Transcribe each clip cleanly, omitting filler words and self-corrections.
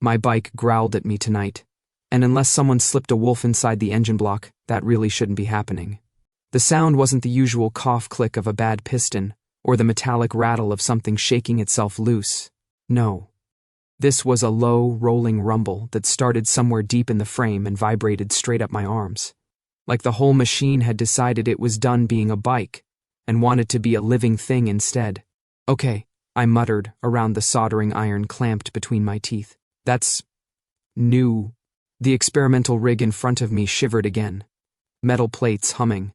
My bike growled at me tonight, and unless someone slipped a wolf inside the engine block, that really shouldn't be happening. The sound wasn't the usual cough click of a bad piston, or the metallic rattle of something shaking itself loose. No. This was a low, rolling rumble that started somewhere deep in the frame and vibrated straight up my arms. Like the whole machine had decided it was done being a bike, and wanted to be a living thing instead. Okay, I muttered around the soldering iron clamped between my teeth. That's new. The experimental rig in front of me shivered again. Metal plates humming.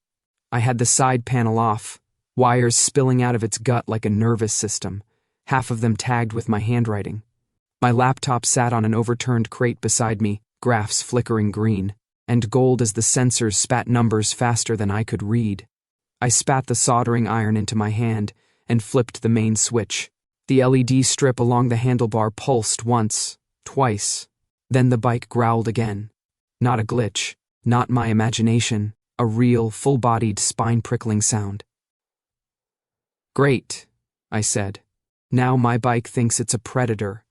I had the side panel off, wires spilling out of its gut like a nervous system, half of them tagged with my handwriting. My laptop sat on an overturned crate beside me, graphs flickering green, and gold as the sensors spat numbers faster than I could read. I spat the soldering iron into my hand and flipped the main switch. The LED strip along the handlebar pulsed once, twice. Then the bike growled again. Not a glitch, not my imagination, a real, full-bodied, spine-prickling sound. Great, I said. Now my bike thinks it's a predator.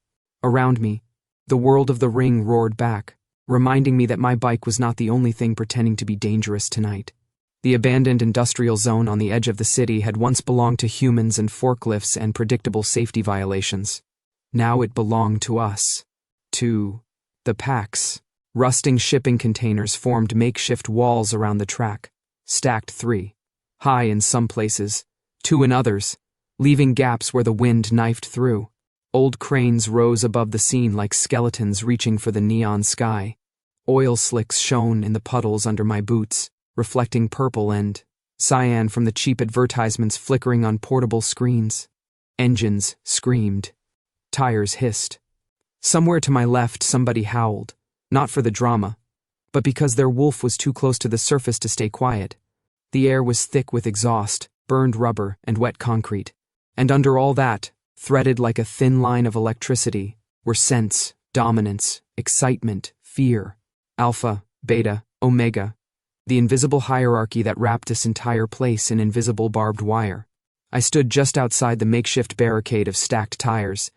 Around me, the world of the ring roared back, reminding me that my bike was not the only thing pretending to be dangerous tonight. The abandoned industrial zone on the edge of the city had once belonged to humans and forklifts and predictable safety violations. Now it belonged to us. To the packs. Rusting shipping containers formed makeshift walls around the track, stacked 3 high in some places, 2 in others, leaving gaps where the wind knifed through. Old cranes rose above the scene like skeletons reaching for the neon sky. Oil slicks shone in the puddles under my boots, reflecting purple and cyan from the cheap advertisements flickering on portable screens. Engines screamed. Tires hissed. Somewhere to my left, somebody howled, not for the drama, but because their wolf was too close to the surface to stay quiet. The air was thick with exhaust, burned rubber, and wet concrete. And under all that, threaded like a thin line of electricity, were scents, dominance, excitement, fear, alpha, beta, omega, the invisible hierarchy that wrapped this entire place in invisible barbed wire. I stood just outside the makeshift barricade of stacked tires,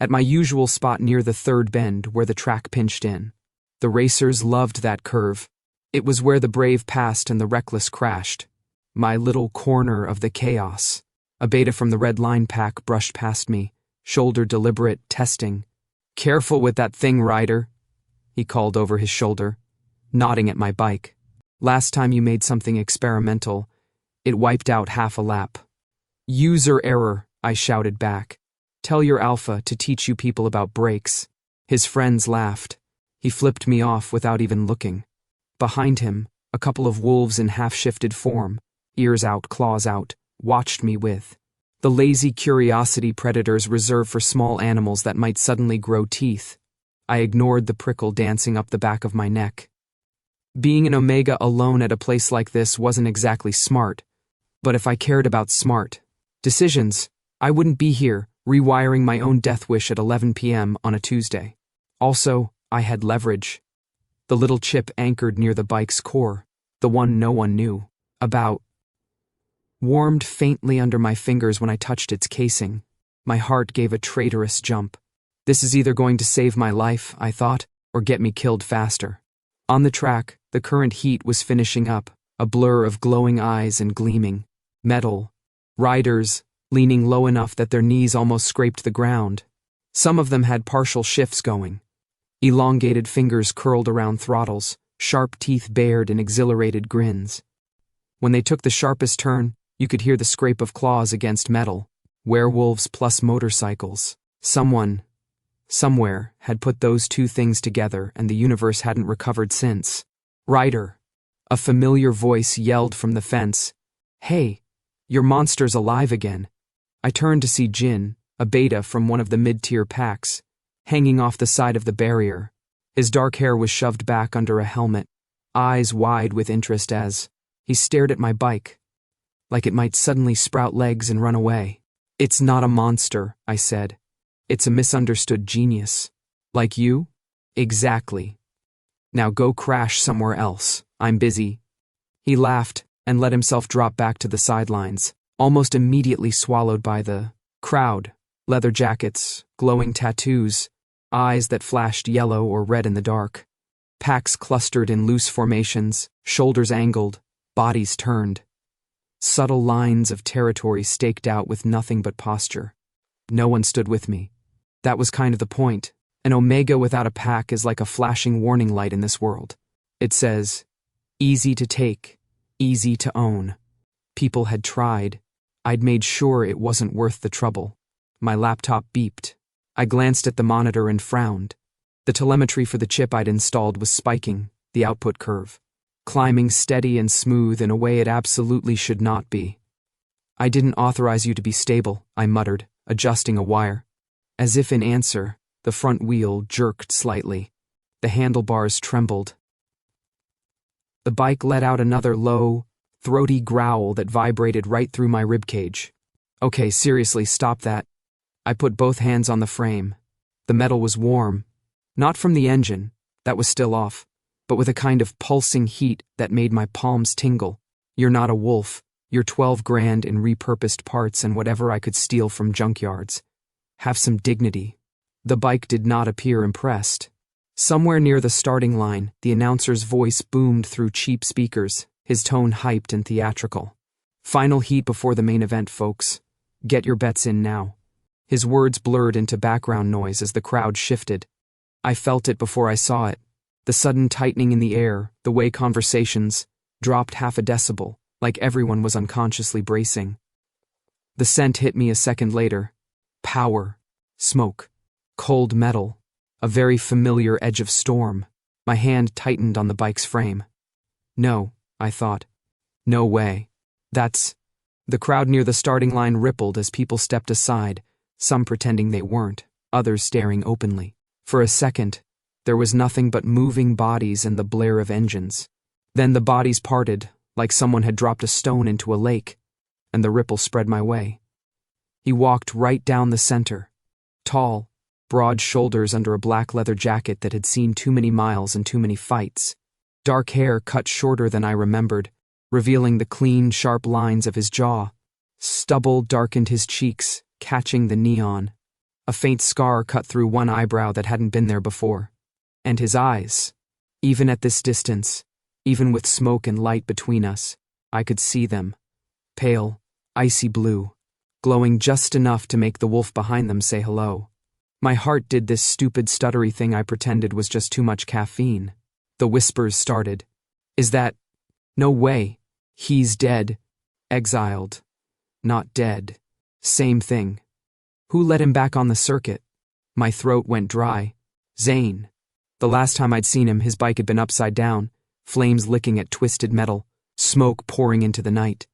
at my usual spot near the third bend where the track pinched in. The racers loved that curve. It was where the brave passed and the reckless crashed. My little corner of the chaos. A beta from the red line pack brushed past me, shoulder deliberate, testing. "Careful with that thing, Ryder," he called over his shoulder, nodding at my bike. "Last time you made something experimental, it wiped out half a lap." "User error," I shouted back. "Tell your alpha to teach you people about brakes." His friends laughed. He flipped me off without even looking. Behind him, a couple of wolves in half-shifted form, ears out, claws out, watched me with the lazy curiosity predators reserve for small animals that might suddenly grow teeth. I ignored the prickle dancing up the back of my neck. Being an Omega alone at a place like this wasn't exactly smart, but if I cared about smart decisions, I wouldn't be here, rewiring my own death wish at 11 p.m. on a Tuesday. Also, I had leverage. The little chip anchored near the bike's core, the one no one knew about, warmed faintly under my fingers when I touched its casing. My heart gave a traitorous jump. This is either going to save my life, I thought, or get me killed faster. On the track, the current heat was finishing up, a blur of glowing eyes and gleaming metal. Riders, leaning low enough that their knees almost scraped the ground. Some of them had partial shifts going. Elongated fingers curled around throttles, sharp teeth bared in exhilarated grins. When they took the sharpest turn, you could hear the scrape of claws against metal. Werewolves plus motorcycles. Someone, somewhere, had put those two things together and the universe hadn't recovered since. "Ryder!" A familiar voice yelled from the fence. "Hey, your monster's alive again." I turned to see Jin, a beta from one of the mid-tier packs, hanging off the side of the barrier. His dark hair was shoved back under a helmet, eyes wide with interest as he stared at my bike, like it might suddenly sprout legs and run away. "It's not a monster," I said. "It's a misunderstood genius. Like you?" "Exactly. Now go crash somewhere else. I'm busy." He laughed and let himself drop back to the sidelines, almost immediately swallowed by the crowd. Leather jackets, glowing tattoos. eyes that flashed yellow or red in the dark. Packs clustered in loose formations, shoulders angled, bodies turned. Subtle lines of territory staked out with nothing but posture. No one stood with me. That was kind of the point. An omega without a pack is like a flashing warning light in this world. It says, easy to take, easy to own. People had tried. I'd made sure it wasn't worth the trouble. My laptop beeped. I glanced at the monitor and frowned. The telemetry for the chip I'd installed was spiking, the output curve, climbing steady and smooth in a way it absolutely should not be. I didn't authorize you to be stable, I muttered, adjusting a wire. As if in answer, the front wheel jerked slightly. The handlebars trembled. The bike let out another low, throaty growl that vibrated right through my ribcage. Okay, seriously, stop that. I put both hands on the frame. The metal was warm. Not from the engine, that was still off, but with a kind of pulsing heat that made my palms tingle. You're not a wolf. You're 12 grand in repurposed parts and whatever I could steal from junkyards. Have some dignity. The bike did not appear impressed. Somewhere near the starting line, the announcer's voice boomed through cheap speakers, his tone hyped and theatrical. Final heat before the main event, folks. Get your bets in now. His words blurred into background noise as the crowd shifted. I felt it before I saw it. The sudden tightening in the air, the way conversations dropped half a decibel, like everyone was unconsciously bracing. The scent hit me a second later. Power, smoke, cold metal, a very familiar edge of storm. My hand tightened on the bike's frame. No, I thought. No way. That's... The crowd near the starting line rippled as people stepped aside, some pretending they weren't, others staring openly. For a second, there was nothing but moving bodies and the blare of engines. Then the bodies parted, like someone had dropped a stone into a lake, and the ripple spread my way. He walked right down the center. Tall, broad shoulders under a black leather jacket that had seen too many miles and too many fights. Dark hair cut shorter than I remembered, revealing the clean, sharp lines of his jaw. Stubble darkened his cheeks, catching the neon. A faint scar cut through one eyebrow that hadn't been there before. And his eyes. Even at this distance, even with smoke and light between us, I could see them. Pale, icy blue, glowing just enough to make the wolf behind them say hello. My heart did this stupid stuttery thing I pretended was just too much caffeine. The whispers started. Is that... No way. He's dead. Exiled. Not dead. Same thing. Who let him back on the circuit? My throat went dry. Zayn. The last time I'd seen him, his bike had been upside down, flames licking at twisted metal, smoke pouring into the night.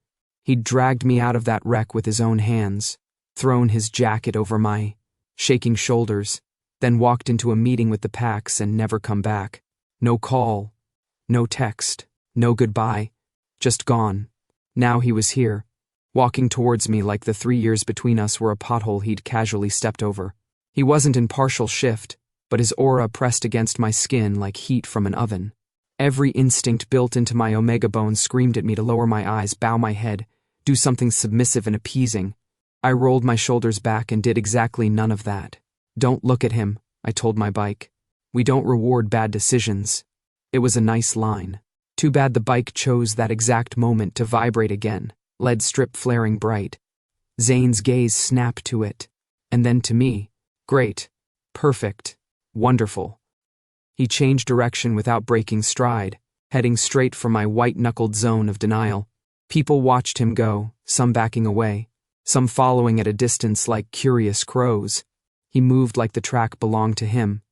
He'd dragged me out of that wreck with his own hands, thrown his jacket over my shaking shoulders, then walked into a meeting with the packs and never come back. No call, no text, no goodbye, just gone. Now he was here, walking towards me like the 3 years between us were a pothole he'd casually stepped over. He wasn't in partial shift, but his aura pressed against my skin like heat from an oven. Every instinct built into my omega bone screamed at me to lower my eyes, bow my head, do something submissive and appeasing. I rolled my shoulders back and did exactly none of that. Don't look at him, I told my bike. We don't reward bad decisions. It was a nice line. Too bad the bike chose that exact moment to vibrate again, lead strip flaring bright. Zayn's gaze snapped to it, and then to me. Great. Perfect. Wonderful. He changed direction without breaking stride, heading straight for my white-knuckled zone of denial. People watched him go, some backing away, some following at a distance like curious crows. He moved like the track belonged to him,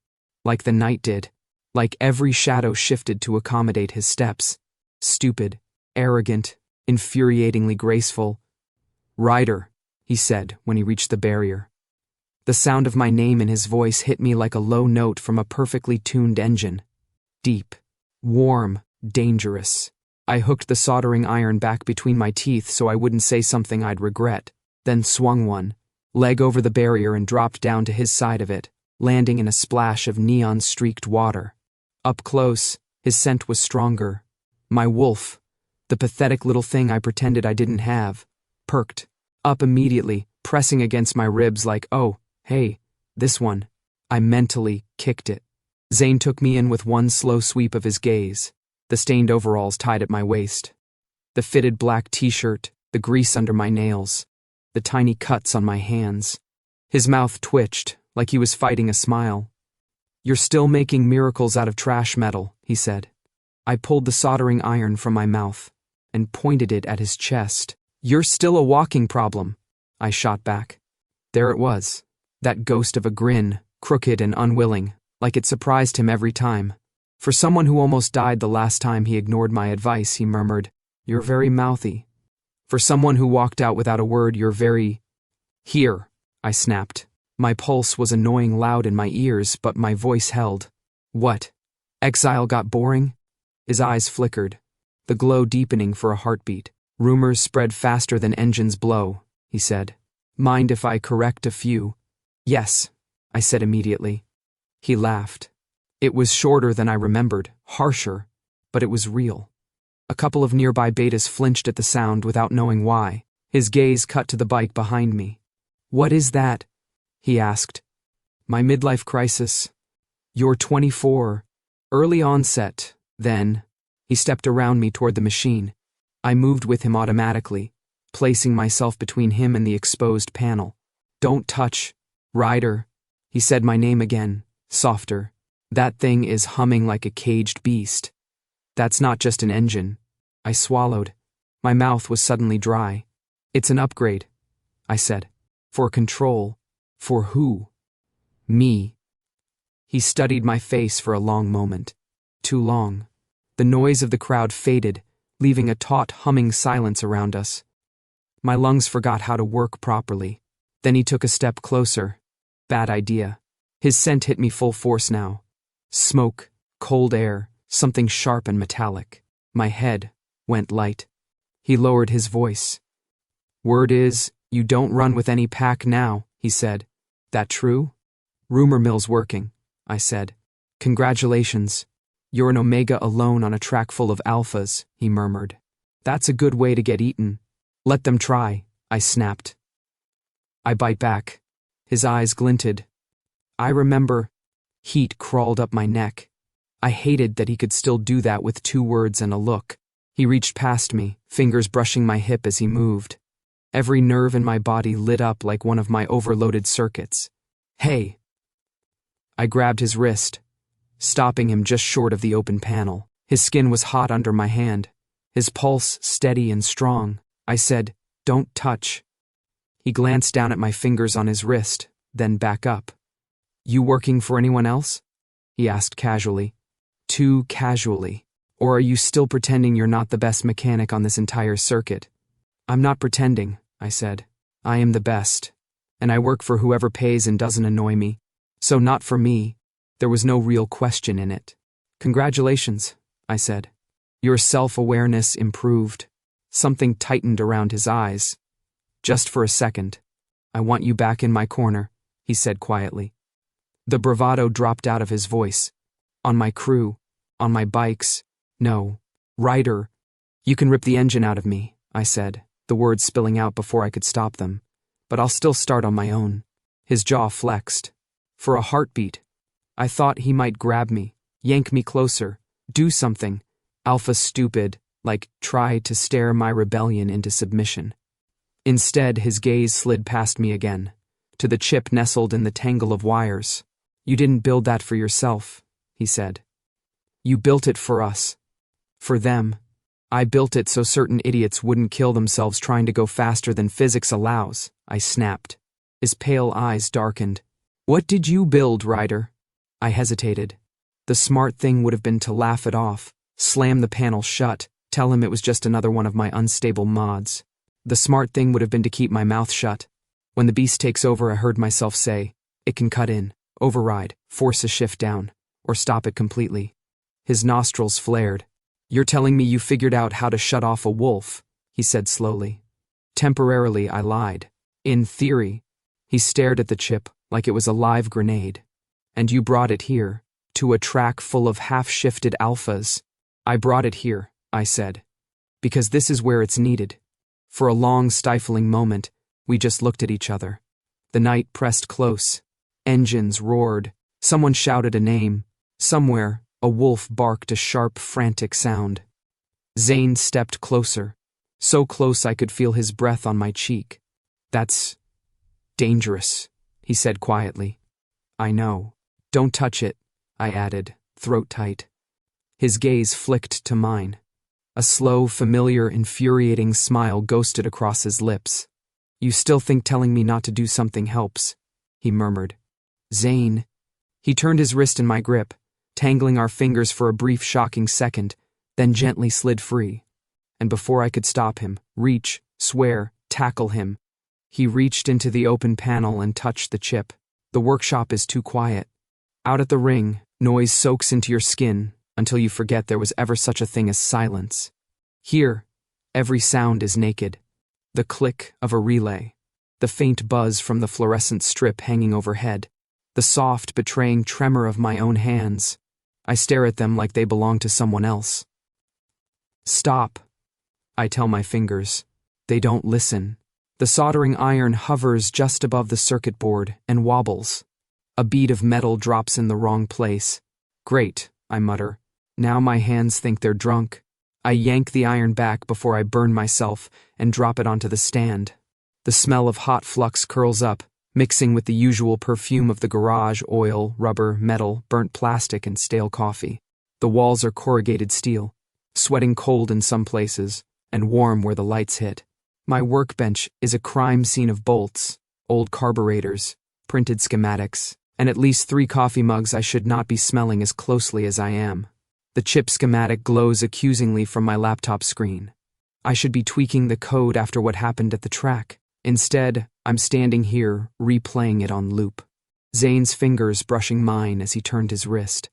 like the night did, like every shadow shifted to accommodate his steps. Stupid, arrogant, infuriatingly graceful. Ryder, he said when he reached the barrier. The sound of my name in his voice hit me like a low note from a perfectly tuned engine. Deep, warm, dangerous. I hooked the soldering iron back between my teeth so I wouldn't say something I'd regret, then swung one, leg over the barrier and dropped down to his side of it, landing in a splash of neon-streaked water. Up close, his scent was stronger. My wolf, the pathetic little thing I pretended I didn't have, perked up immediately, pressing against my ribs like, oh, hey, this one. I mentally kicked it. Zayn took me in with one slow sweep of his gaze, the stained overalls tied at my waist, the fitted black t-shirt, the grease under my nails, the tiny cuts on my hands. His mouth twitched, like he was fighting a smile. "You're still making miracles out of trash metal," he said. I pulled the soldering iron from my mouth and pointed it at his chest. "You're still a walking problem," I shot back. There it was, that ghost of a grin, crooked and unwilling, like it surprised him every time. For someone who almost died the last time he ignored my advice, he murmured, "You're very mouthy. For someone who walked out without a word, you're very—" "Here," I snapped. My pulse was annoying loud in my ears, but my voice held. "What? Exile got boring?" His eyes flickered, the glow deepening for a heartbeat. "Rumors spread faster than engines blow," he said. "Mind if I correct a few?" "Yes," I said immediately. He laughed. It was shorter than I remembered, harsher, but it was real. A couple of nearby betas flinched at the sound without knowing why. His gaze cut to the bike behind me. "What is that?" he asked. "My midlife crisis. You're 24. Early onset, then." He stepped around me toward the machine. I moved with him automatically, placing myself between him and the exposed panel. "Don't touch, Ryder." He said my name again, softer. "That thing is humming like a caged beast. That's not just an engine." I swallowed. My mouth was suddenly dry. "It's an upgrade," I said. "For control. For who?" "Me." He studied my face for a long moment. Too long. The noise of the crowd faded, leaving a taut, humming silence around us. My lungs forgot how to work properly. Then he took a step closer. Bad idea. His scent hit me full force now. Smoke, cold air, something sharp and metallic. My head went light. He lowered his voice. "Word is, you don't run with any pack now," he said. "That true?" "Rumor mill's working," I said. "Congratulations. You're an omega alone on a track full of alphas," he murmured. "That's a good way to get eaten." "Let them try," I snapped. I bite back. His eyes glinted. I remember. Heat crawled up my neck. I hated that he could still do that with 2 words and a look. He reached past me, fingers brushing my hip as he moved. Every nerve in my body lit up like one of my overloaded circuits. "Hey!" I grabbed his wrist, stopping him just short of the open panel. His skin was hot under my hand, his pulse steady and strong. I said, "Don't touch." He glanced down at my fingers on his wrist, then back up. "You working for anyone else?" he asked casually. Too casually. "Or are you still pretending you're not the best mechanic on this entire circuit?" "I'm not pretending," I said. "I am the best. And I work for whoever pays and doesn't annoy me. So not for me." There was no real question in it. "Congratulations," I said. "Your self-awareness improved." Something tightened around his eyes. "Just for a second. I want you back in my corner," he said quietly. The bravado dropped out of his voice. "On my crew. On my bikes. No. Ryder." "You can rip the engine out of me," I said, the words spilling out before I could stop them. "But I'll still start on my own." His jaw flexed. For a heartbeat, I thought he might grab me, yank me closer, do something alpha stupid, like try to stare my rebellion into submission. Instead, his gaze slid past me again, to the chip nestled in the tangle of wires. "You didn't build that for yourself," he said. "You built it for us. For them. I built it so certain idiots wouldn't kill themselves trying to go faster than physics allows," I snapped. His pale eyes darkened. "What did you build, Ryder?" I hesitated. The smart thing would have been to laugh it off, slam the panel shut, tell him it was just another one of my unstable mods. The smart thing would have been to keep my mouth shut. When the beast takes over, I heard myself say, "It can cut in, override, force a shift down, or stop it completely." His nostrils flared. "You're telling me you figured out how to shut off a wolf," he said slowly. Temporarily, I lied. "In theory." He stared at the chip like it was a live grenade. "And you brought it here, to a track full of half-shifted alphas." "I brought it here," I said, "because this is where it's needed." For a long, stifling moment, we just looked at each other. The night pressed close. Engines roared, Someone shouted a name. Somewhere, a wolf barked a sharp, frantic sound. Zayn stepped closer, so close I could feel his breath on my cheek. "That's dangerous," he said quietly. "I know. Don't touch it," I added, throat tight. His gaze flicked to mine. A slow, familiar, infuriating smile ghosted across his lips. "You still think telling me not to do something helps?" he murmured. "Zayn." He turned his wrist in my grip, tangling our fingers for a brief, shocking second, then gently slid free. And before I could stop him, reach, swear, tackle him, he reached into the open panel and touched the chip. The workshop is too quiet. Out at the ring, noise soaks into your skin until you forget there was ever such a thing as silence. Here, every sound is naked. The click of a relay, the faint buzz from the fluorescent strip hanging overhead, the soft, betraying tremor of my own hands. I stare at them like they belong to someone else. "Stop," I tell my fingers. They don't listen. The soldering iron hovers just above the circuit board and wobbles. A bead of metal drops in the wrong place. "Great," I mutter. Now my hands think they're drunk. I yank the iron back before I burn myself and drop it onto the stand. The smell of hot flux curls up, mixing with the usual perfume of the garage: oil, rubber, metal, burnt plastic, and stale coffee. The walls are corrugated steel, sweating cold in some places, and warm where the lights hit. My workbench is a crime scene of bolts, old carburetors, printed schematics, and at least 3 coffee mugs I should not be smelling as closely as I am. The chip schematic glows accusingly from my laptop screen. I should be tweaking the code after what happened at the track. Instead, I'm standing here, replaying it on loop. Zayn's fingers brushing mine as he turned his wrist.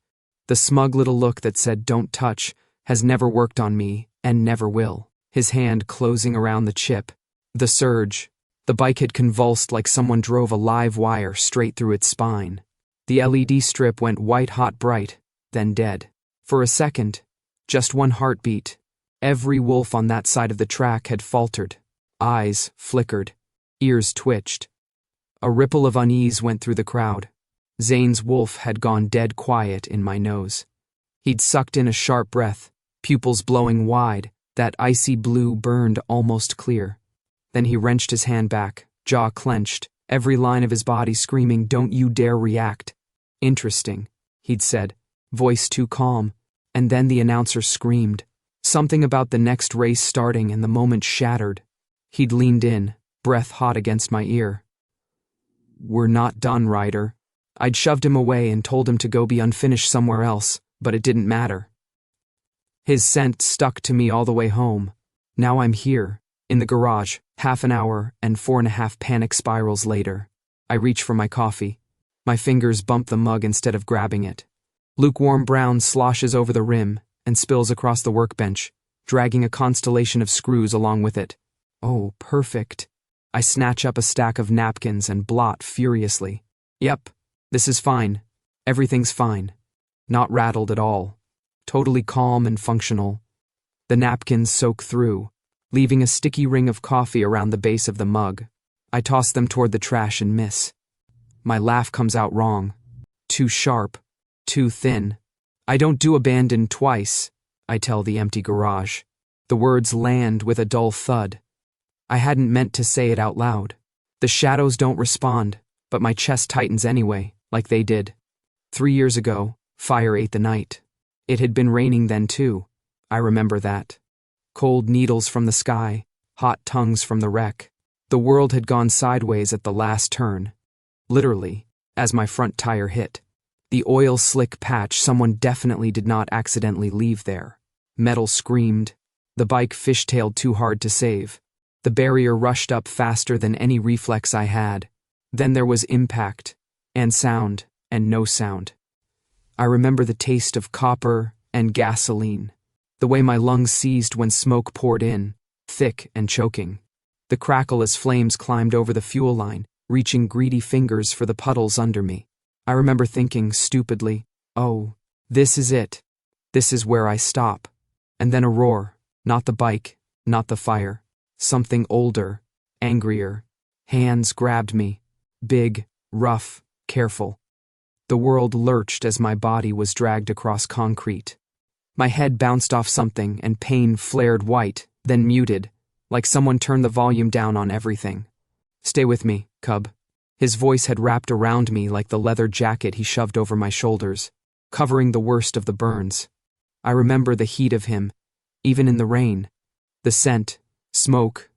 The smug little look that said "don't touch" has never worked on me, and never will. His hand closing around the chip. The surge. The bike had convulsed like someone drove a live wire straight through its spine. The LED strip went white-hot bright, then dead. For a second, just one heartbeat, every wolf on that side of the track had faltered. Eyes flickered, ears twitched. A ripple of unease went through the crowd. Zayn's wolf had gone dead quiet in my nose. He'd sucked in a sharp breath, pupils blowing wide, that icy blue burned almost clear. Then he wrenched his hand back, jaw clenched, every line of his body screaming, "Don't you dare react." "Interesting," he'd said, voice too calm, and then the announcer screamed. Something about the next race starting, and the moment shattered. He'd leaned in, breath hot against my ear. "We're not done, Ryder." I'd shoved him away and told him to go be unfinished somewhere else, but it didn't matter. His scent stuck to me all the way home. Now I'm here, in the garage, half an hour and 4.5 panic spirals later. I reach for my coffee. My fingers bump the mug instead of grabbing it. Lukewarm brown sloshes over the rim and spills across the workbench, dragging a constellation of screws along with it. Oh, perfect. I snatch up a stack of napkins and blot furiously. Yep, this is fine. Everything's fine. Not rattled at all. Totally calm and functional. The napkins soak through, leaving a sticky ring of coffee around the base of the mug. I toss them toward the trash and miss. My laugh comes out wrong. Too sharp. Too thin. "I don't do abandon twice," I tell the empty garage. The words land with a dull thud. I hadn't meant to say it out loud. The shadows don't respond, but my chest tightens anyway, like they did. 3 years ago, fire ate the night. It had been raining then too. I remember that. Cold needles from the sky, hot tongues from the wreck. The world had gone sideways at the last turn. Literally, as my front tire hit. The oil slick patch someone definitely did not accidentally leave there. Metal screamed. The bike fishtailed too hard to save. The barrier rushed up faster than any reflex I had. Then there was impact, and sound, and no sound. I remember the taste of copper and gasoline. The way my lungs seized when smoke poured in, thick and choking. The crackle as flames climbed over the fuel line, reaching greedy fingers for the puddles under me. I remember thinking stupidly, oh, this is it. This is where I stop. And then a roar, not the bike, not the fire. Something older, angrier. Hands grabbed me. Big, rough, careful. The world lurched as my body was dragged across concrete. My head bounced off something and pain flared white, then muted, like someone turned the volume down on everything. "Stay with me, cub." His voice had wrapped around me like the leather jacket he shoved over my shoulders, covering the worst of the burns. I remember the heat of him, even in the rain. The scent, smoke,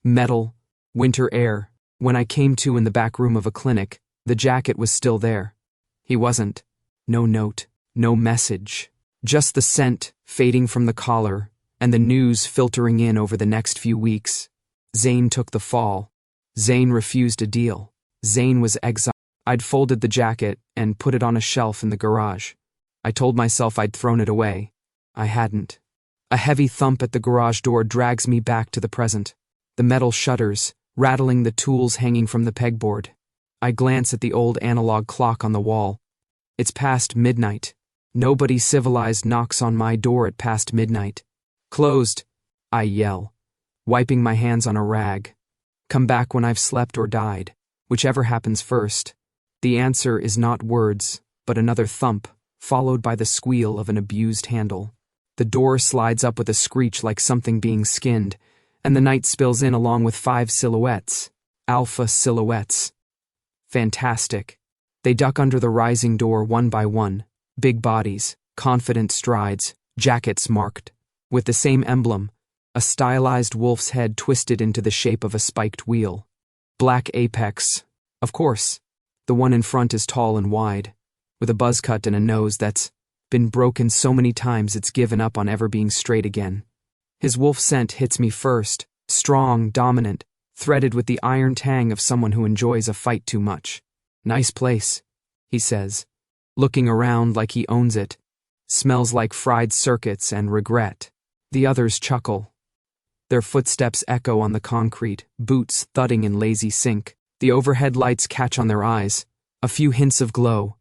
metal, winter air. When I came to in the back room of a clinic, the jacket was still there. He wasn't. No note, no message. Just the scent fading from the collar and the news filtering in over the next few weeks. Zayn took the fall. Zayn refused a deal. Zayn was exiled. I'd folded the jacket and put it on a shelf in the garage. I told myself I'd thrown it away. I hadn't. A heavy thump at the garage door drags me back to the present. The metal shudders, rattling the tools hanging from the pegboard. I glance at the old analog clock on the wall. It's past midnight. Nobody civilized knocks on my door at past midnight. "Closed," I yell, wiping my hands on a rag. "Come back when I've slept or died, whichever happens first." The answer is not words, but another thump, followed by the squeal of an abused handle. The door slides up with a screech like something being skinned, and the night spills in along with 5 silhouettes. Alpha silhouettes. Fantastic. They duck under the rising door one by one. Big bodies, confident strides, jackets marked. With the same emblem, a stylized wolf's head twisted into the shape of a spiked wheel. Black apex. Of course. The one in front is tall and wide, with a buzz cut and a nose that's been broken so many times it's given up on ever being straight again. His wolf scent hits me first, strong, dominant, threaded with the iron tang of someone who enjoys a fight too much. "Nice place," he says, looking around like he owns it. "Smells like fried circuits and regret." The others chuckle. Their footsteps echo on the concrete, boots thudding in lazy sync. The overhead lights catch on their eyes. A few hints of glow.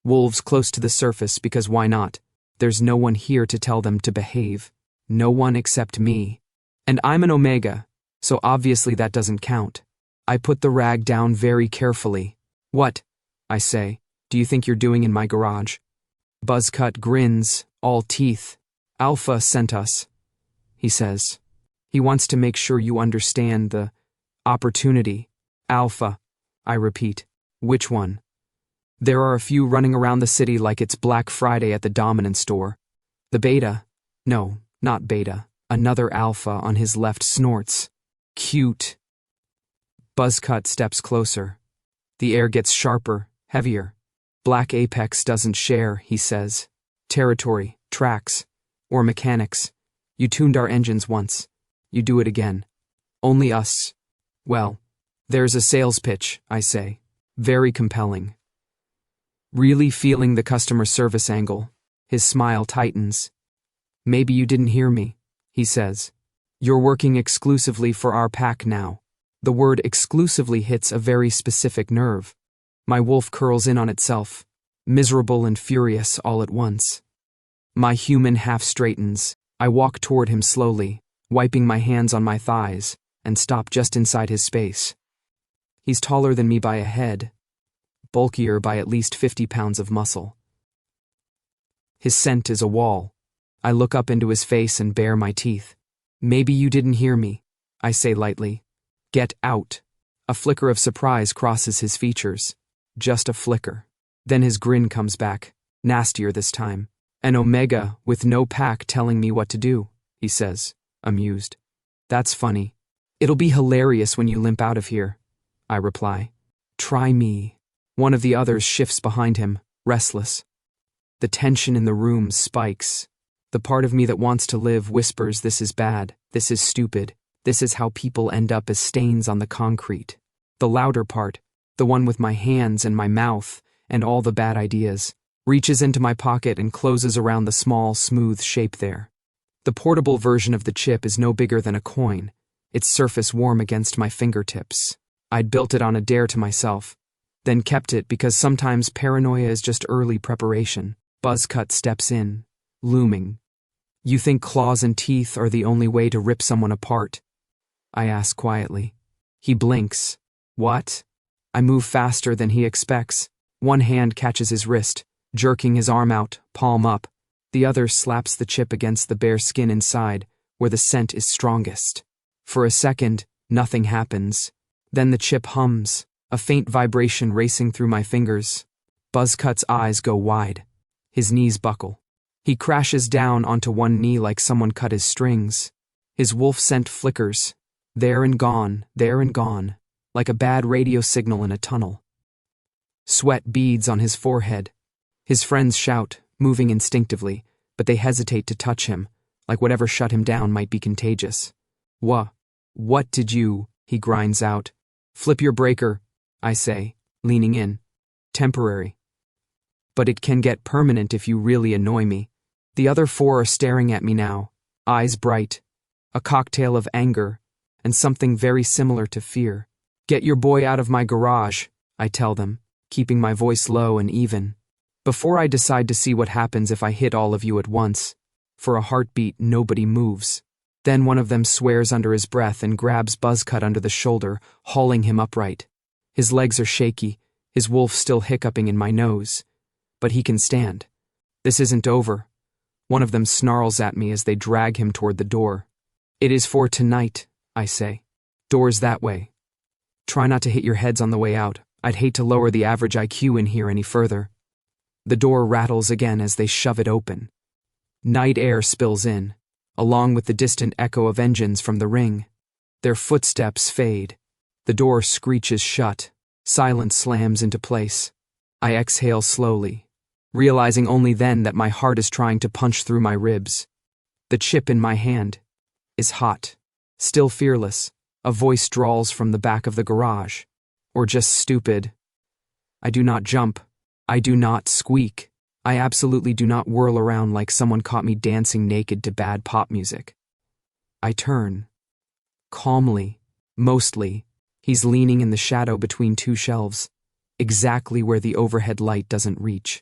Wolves close to the surface because why not? There's no one here to tell them to behave. No one except me. And I'm an omega, so obviously that doesn't count. I put the rag down very carefully. "What?" I say. "Do you think you're doing in my garage?" Buzzcut grins, all teeth. "Alpha sent us," he says. "He wants to make sure you understand the opportunity." "Alpha," I repeat. "Which one?" There are a few running around the city like it's Black Friday at the dominant store. The beta. No, not beta. Another alpha on his left snorts. "Cute." Buzzcut steps closer. The air gets sharper, heavier. "Black Apex doesn't share," he says. "Territory, tracks, or mechanics. You tuned our engines once. You do it again. Only us." "Well, there's a sales pitch," I say. Very compelling. Really feeling the customer service angle. His smile tightens. "Maybe you didn't hear me," he says. "You're working exclusively for our pack now." The word exclusively hits a very specific nerve. My wolf curls in on itself, miserable and furious all at once. My human half straightens. I walk toward him slowly, wiping my hands on my thighs, and stop just inside his space. He's taller than me by a head, bulkier by at least 50 pounds of muscle. His scent is a wall. I look up into his face and bare my teeth. "Maybe you didn't hear me," I say lightly. "Get out." A flicker of surprise crosses his features. Just a flicker. Then his grin comes back, nastier this time. "An omega with no pack telling me what to do," he says, amused. "That's funny. It'll be hilarious when you limp out of here," I reply. "Try me." One of the others shifts behind him, restless. The tension in the room spikes. The part of me that wants to live whispers, "This is bad, this is stupid, this is how people end up as stains on the concrete." The louder part, the one with my hands and my mouth and all the bad ideas, reaches into my pocket and closes around the small, smooth shape there. The portable version of the chip is no bigger than a coin, its surface warm against my fingertips. I'd built it on a dare to myself, then kept it because sometimes paranoia is just early preparation. Buzzcut steps in, looming. "You think claws and teeth are the only way to rip someone apart?" I ask quietly. He blinks. "What?" I move faster than he expects. One hand catches his wrist, jerking his arm out, palm up. The other slaps the chip against the bare skin inside, where the scent is strongest. For a second, nothing happens. Then the chip hums, a faint vibration racing through my fingers. Buzzcut's eyes go wide. His knees buckle. He crashes down onto one knee like someone cut his strings. His wolf scent flickers, there and gone, like a bad radio signal in a tunnel. Sweat beads on his forehead. His friends shout, moving instinctively, but they hesitate to touch him, like whatever shut him down might be contagious. What did you, he grinds out. Flip your breaker, I say, leaning in. Temporary. But it can get permanent if you really annoy me. The other four are staring at me now, eyes bright. A cocktail of anger, and something very similar to fear. Get your boy out of my garage, I tell them, keeping my voice low and even. Before I decide to see what happens if I hit all of you at once. For a heartbeat, nobody moves. Then one of them swears under his breath and grabs Buzzcut under the shoulder, hauling him upright. His legs are shaky, his wolf still hiccuping in my nose. But he can stand. This isn't over. One of them snarls at me as they drag him toward the door. It is for tonight, I say. Doors that way. Try not to hit your heads on the way out. I'd hate to lower the average IQ in here any further. The door rattles again as they shove it open. Night air spills in, along with the distant echo of engines from the ring. Their footsteps fade. The door screeches shut. Silence slams into place. I exhale slowly, realizing only then that my heart is trying to punch through my ribs. The chip in my hand is hot, still fearless. A voice drawls from the back of the garage. Or just stupid. I do not jump. I do not squeak. I absolutely do not whirl around like someone caught me dancing naked to bad pop music. I turn. Calmly, mostly, he's leaning in the shadow between two shelves, exactly where the overhead light doesn't reach.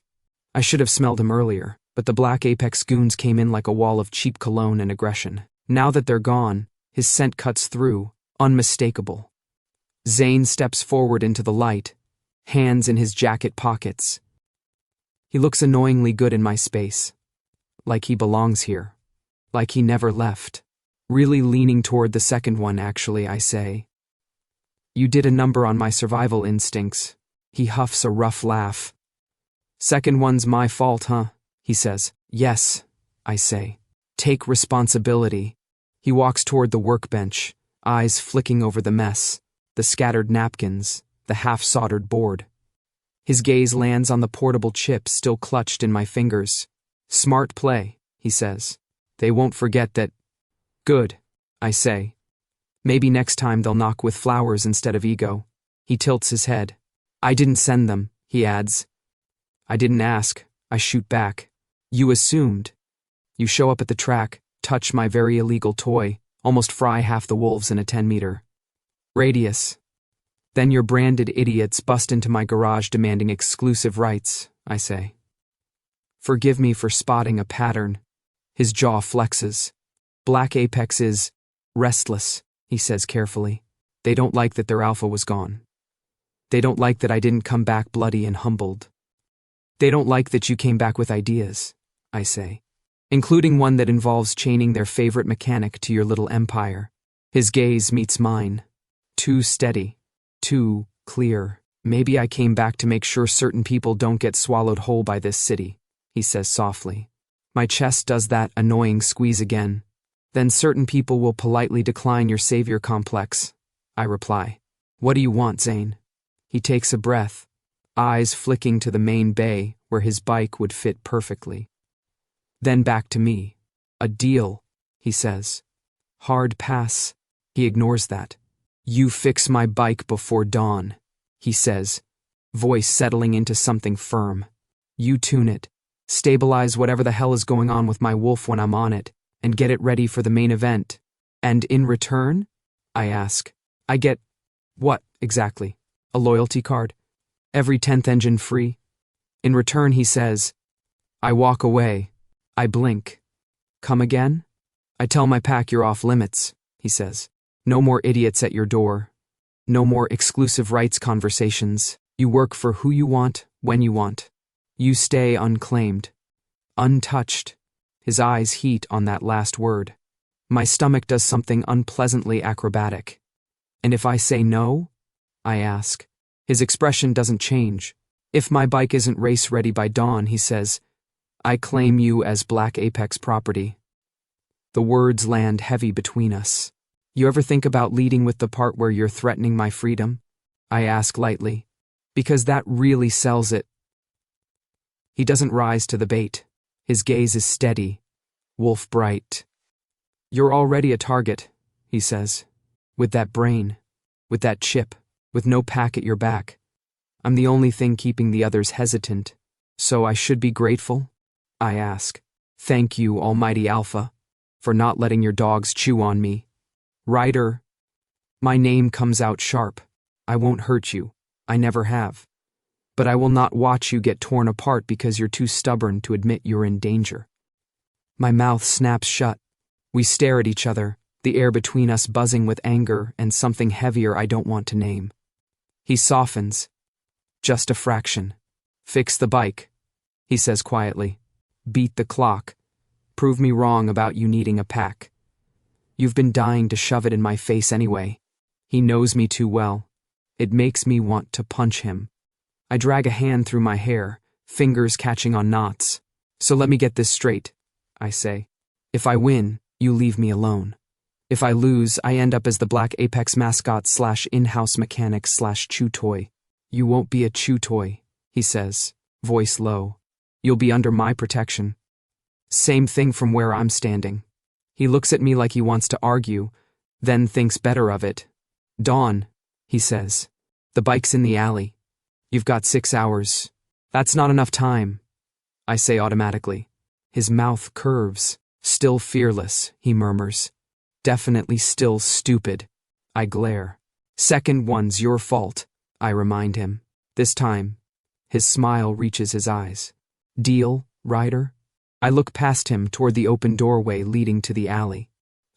I should have smelled him earlier, but the Black Apex goons came in like a wall of cheap cologne and aggression. Now that they're gone, his scent cuts through, unmistakable. Zayn steps forward into the light, hands in his jacket pockets. He looks annoyingly good in my space. Like he belongs here. Like he never left. Really leaning toward the second one, actually, I say. You did a number on my survival instincts. He huffs a rough laugh. Second one's my fault, huh? He says. Yes, I say. Take responsibility. He walks toward the workbench, eyes flicking over the mess, the scattered napkins, the half-soldered board. His gaze lands on the portable chip still clutched in my fingers. Smart play, he says. They won't forget that. Good, I say. Maybe next time they'll knock with flowers instead of ego. He tilts his head. I didn't send them, he adds. I didn't ask, I shoot back. You assumed. You show up at the track, touch my very illegal toy, almost fry half the wolves in a 10-meter radius. Then your branded idiots bust into my garage demanding exclusive rights, I say. Forgive me for spotting a pattern. His jaw flexes. Black Apex is restless, he says carefully. They don't like that their alpha was gone. They don't like that I didn't come back bloody and humbled. They don't like that you came back with ideas, I say, including one that involves chaining their favorite mechanic to your little empire. His gaze meets mine. Too steady. Too clear. Maybe I came back to make sure certain people don't get swallowed whole by this city, he says softly. My chest does that annoying squeeze again. Then certain people will politely decline your savior complex, I reply. What do you want, Zayn? He takes a breath, eyes flicking to the main bay where his bike would fit perfectly. Then back to me. A deal, he says. Hard pass. He ignores that. You fix my bike before dawn, he says, voice settling into something firm. You tune it, stabilize whatever the hell is going on with my wolf when I'm on it, and get it ready for the main event. And in return? I ask. I get, what, exactly? A loyalty card? Every 10th engine free? In return, he says, I walk away. I blink. Come again? I tell my pack you're off limits, he says. No more idiots at your door. No more exclusive rights conversations. You work for who you want, When you want. You stay unclaimed. Untouched. His eyes heat on that last word. My stomach does something unpleasantly acrobatic. And if I say no? I ask. His expression doesn't change. If my bike isn't race-ready by dawn, he says, I claim you as Black Apex property. The words land heavy between us. You ever think about leading with the part where you're threatening my freedom? I ask lightly. Because that really sells it. He doesn't rise to the bait. His gaze is steady, wolf bright. You're already a target, he says. With that brain, with that chip, with no pack at your back. I'm the only thing keeping the others hesitant. So I should be grateful? I ask. Thank you, Almighty Alpha, for not letting your dogs chew on me. Ryder. My name comes out sharp. I won't hurt you. I never have. But I will not watch you get torn apart because you're too stubborn to admit you're in danger. My mouth snaps shut. We stare at each other, the air between us buzzing with anger and something heavier I don't want to name. He softens. Just a fraction. Fix the bike, he says quietly. Beat the clock. Prove me wrong about you needing a pack. You've been dying to shove it in my face anyway. He knows me too well. It makes me want to punch him. I drag a hand through my hair, fingers catching on knots. So let me get this straight, I say. If I win, you leave me alone. If I lose, I end up as the Black Apex mascot / in-house mechanic / chew toy. You won't be a chew toy, he says, voice low. You'll be under my protection. Same thing from where I'm standing. He looks at me like he wants to argue, then thinks better of it. Dawn, he says. The bike's in the alley. You've got 6 hours. That's not enough time, I say automatically. His mouth curves. Still fearless, he murmurs. Definitely still stupid. I glare. Second one's your fault, I remind him. This time, his smile reaches his eyes. Deal, Ryder? I look past him toward the open doorway leading to the alley.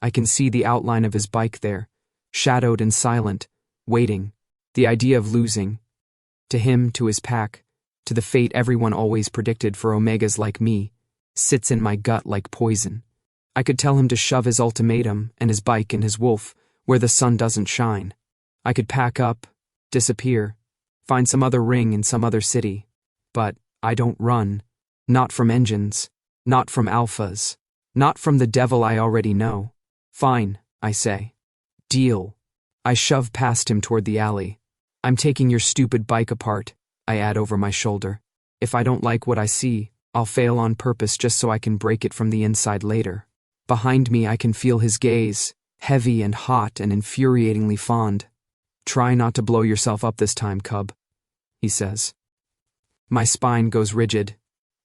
I can see the outline of his bike there, shadowed and silent, waiting. The idea of losing. To him, to his pack, to the fate everyone always predicted for omegas like me, sits in my gut like poison. I could tell him to shove his ultimatum and his bike and his wolf where the sun doesn't shine. I could pack up, disappear, find some other ring in some other city. But I don't run. Not from engines. Not from alphas. Not from the devil I already know. Fine, I say. Deal. I shove past him toward the alley. I'm taking your stupid bike apart, I add over my shoulder. If I don't like what I see, I'll fail on purpose just so I can break it from the inside later. Behind me I can feel his gaze, heavy and hot and infuriatingly fond. Try not to blow yourself up this time, cub, he says. My spine goes rigid.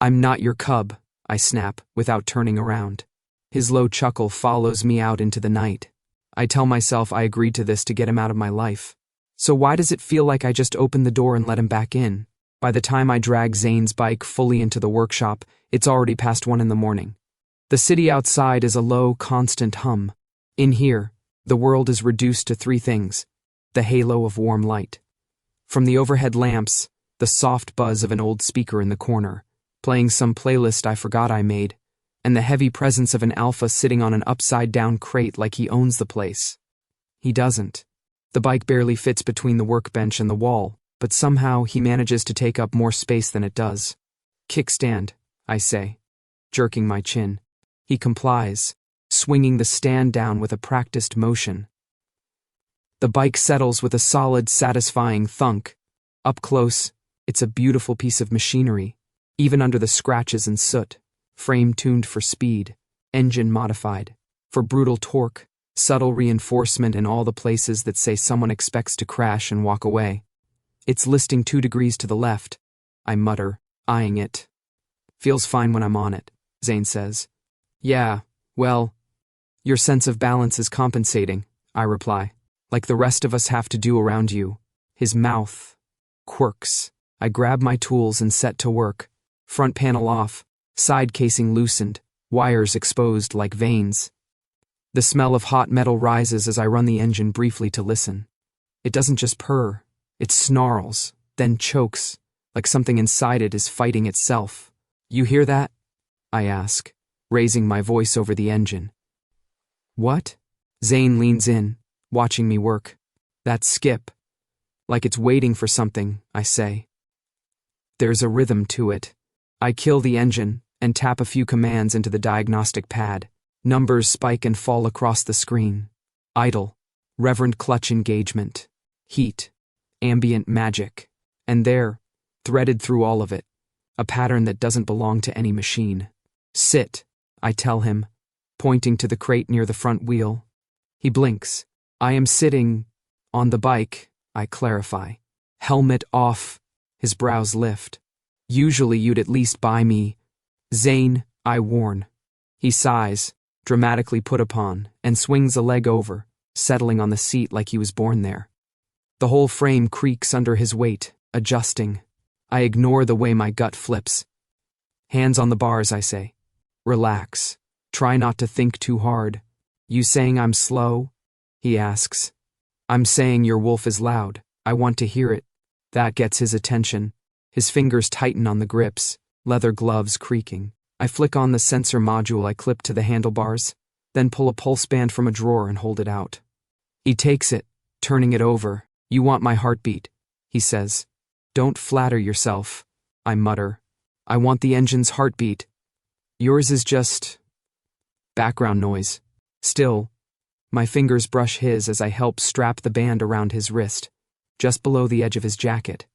I'm not your cub, I snap, without turning around. His low chuckle follows me out into the night. I tell myself I agreed to this to get him out of my life. So why does it feel like I just opened the door and let him back in? By the time I drag Zayn's bike fully into the workshop, it's already past 1 a.m. The city outside is a low, constant hum. In here, the world is reduced to 3 things. The halo of warm light. From the overhead lamps, the soft buzz of an old speaker in the corner, playing some playlist I forgot I made, and the heavy presence of an alpha sitting on an upside-down crate like he owns the place. He doesn't. The bike barely fits between the workbench and the wall, but somehow he manages to take up more space than it does. Kickstand, I say, jerking my chin. He complies, swinging the stand down with a practiced motion. The bike settles with a solid, satisfying thunk. Up close, it's a beautiful piece of machinery, even under the scratches and soot. Frame tuned for speed, engine modified, for brutal torque, subtle reinforcement in all the places that say someone expects to crash and walk away. It's listing 2 degrees to the left, I mutter, eyeing it. Feels fine when I'm on it, Zayn says. Yeah, well, your sense of balance is compensating, I reply, like the rest of us have to do around you. His mouth quirks. I grab my tools and set to work. Front panel off, side casing loosened, wires exposed like veins. The smell of hot metal rises as I run the engine briefly to listen. It doesn't just purr, it snarls, then chokes, like something inside it is fighting itself. You hear that? I ask, raising my voice over the engine. What? Zayn leans in, watching me work. That skip. Like it's waiting for something, I say. There's a rhythm to it. I kill the engine and tap a few commands into the diagnostic pad. Numbers spike and fall across the screen. Idle, reverent clutch engagement, heat, ambient magic. And there, threaded through all of it, a pattern that doesn't belong to any machine. Sit, I tell him, pointing to the crate near the front wheel. He blinks. I am sitting on the bike, I clarify. Helmet off. His brows lift. Usually you'd at least buy me. Zayn, I warn. He sighs, dramatically put upon, and swings a leg over, settling on the seat like he was born there. The whole frame creaks under his weight, adjusting. I ignore the way my gut flips. Hands on the bars, I say. Relax. Try not to think too hard. You saying I'm slow? He asks. I'm saying your wolf is loud. I want to hear it. That gets his attention. His fingers tighten on the grips, leather gloves creaking. I flick on the sensor module I clip to the handlebars, then pull a pulse band from a drawer and hold it out. He takes it, turning it over. You want my heartbeat, he says. Don't flatter yourself, I mutter. I want the engine's heartbeat. Yours is just background noise. Still, my fingers brush his as I help strap the band around his wrist, just below the edge of his jacket.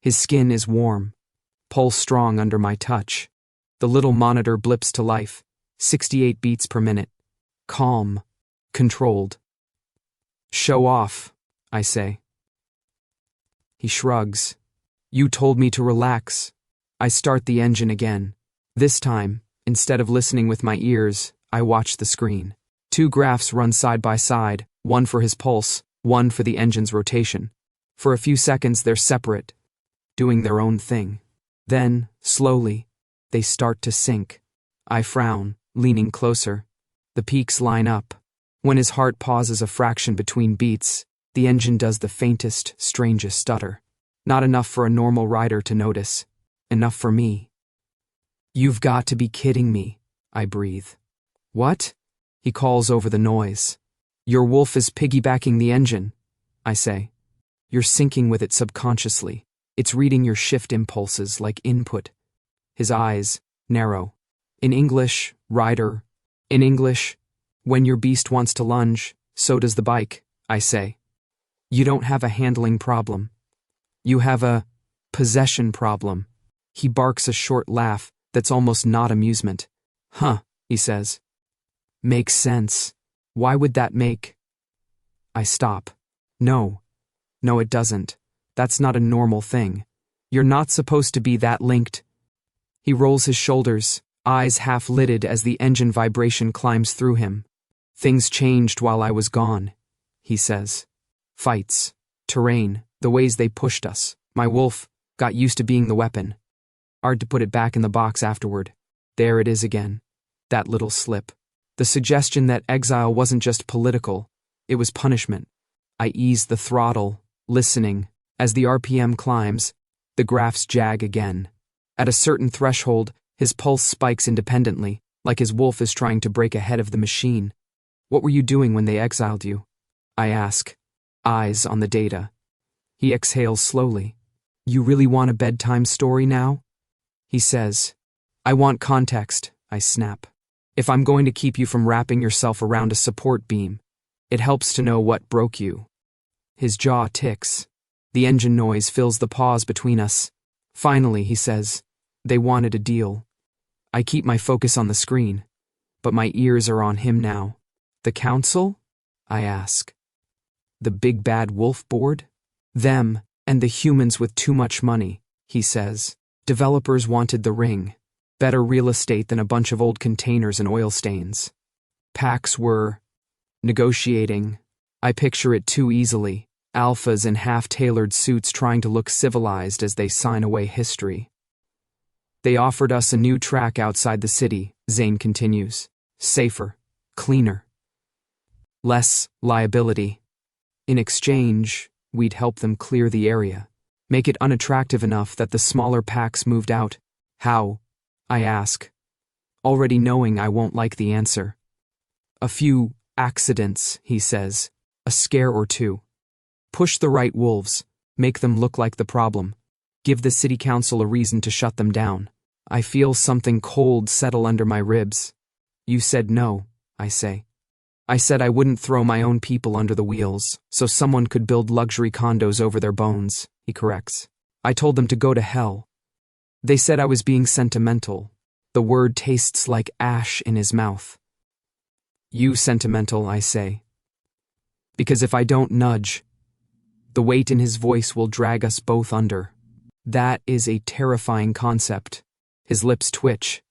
His skin is warm, pulse strong under my touch. The little monitor blips to life, 68 beats per minute. Calm, controlled. Show off, I say. He shrugs. You told me to relax. I start the engine again. This time, instead of listening with my ears, I watch the screen. 2 graphs run side by side, one for his pulse, one for the engine's rotation. For a few seconds they're separate, doing their own thing. Then, slowly, they start to sync. I frown, leaning closer. The peaks line up. When his heart pauses a fraction between beats, the engine does the faintest, strangest stutter. Not enough for a normal rider to notice. Enough for me. You've got to be kidding me, I breathe. What? He calls over the noise. Your wolf is piggybacking the engine, I say. You're syncing with it subconsciously. It's reading your shift impulses like input. His eyes narrow. In English, rider. In English, when your beast wants to lunge, so does the bike, I say. You don't have a handling problem. You have a possession problem. He barks a short laugh that's almost not amusement. Huh, he says. Makes sense. Why would that make? I stop. No, it doesn't. That's not a normal thing. You're not supposed to be that linked. He rolls his shoulders, eyes half-lidded as the engine vibration climbs through him. Things changed while I was gone, he says. Fights, terrain, the ways they pushed us. My wolf got used to being the weapon. Hard to put it back in the box afterward. There it is again. That little slip. The suggestion that exile wasn't just political, it was punishment. I ease the throttle, listening. As the RPM climbs, the graphs jag again. At a certain threshold, his pulse spikes independently, like his wolf is trying to break ahead of the machine. What were you doing when they exiled you? I ask, eyes on the data. He exhales slowly. You really want a bedtime story now? He says. I want context, I snap. If I'm going to keep you from wrapping yourself around a support beam, it helps to know what broke you. His jaw ticks. The engine noise fills the pause between us. Finally, he says, they wanted a deal. I keep my focus on the screen, but my ears are on him now. The council? I ask. The big bad wolf board? Them, and the humans with too much money, he says. Developers wanted the ring. Better real estate than a bunch of old containers and oil stains. Packs were negotiating. I picture it too easily. Alphas in half-tailored suits trying to look civilized as they sign away history. They offered us a new track outside the city, Zayn continues. Safer, cleaner, less liability. In exchange, we'd help them clear the area. Make it unattractive enough that the smaller packs moved out. How? I ask, already knowing I won't like the answer. A few accidents, he says. A scare or two. Push the right wolves. Make them look like the problem. Give the city council a reason to shut them down. I feel something cold settle under my ribs. You said no, I say. I said I wouldn't throw my own people under the wheels, so someone could build luxury condos over their bones, he corrects. I told them to go to hell. They said I was being sentimental. The word tastes like ash in his mouth. You sentimental, I say. Because if I don't nudge, the weight in his voice will drag us both under. That is a terrifying concept. His lips twitch.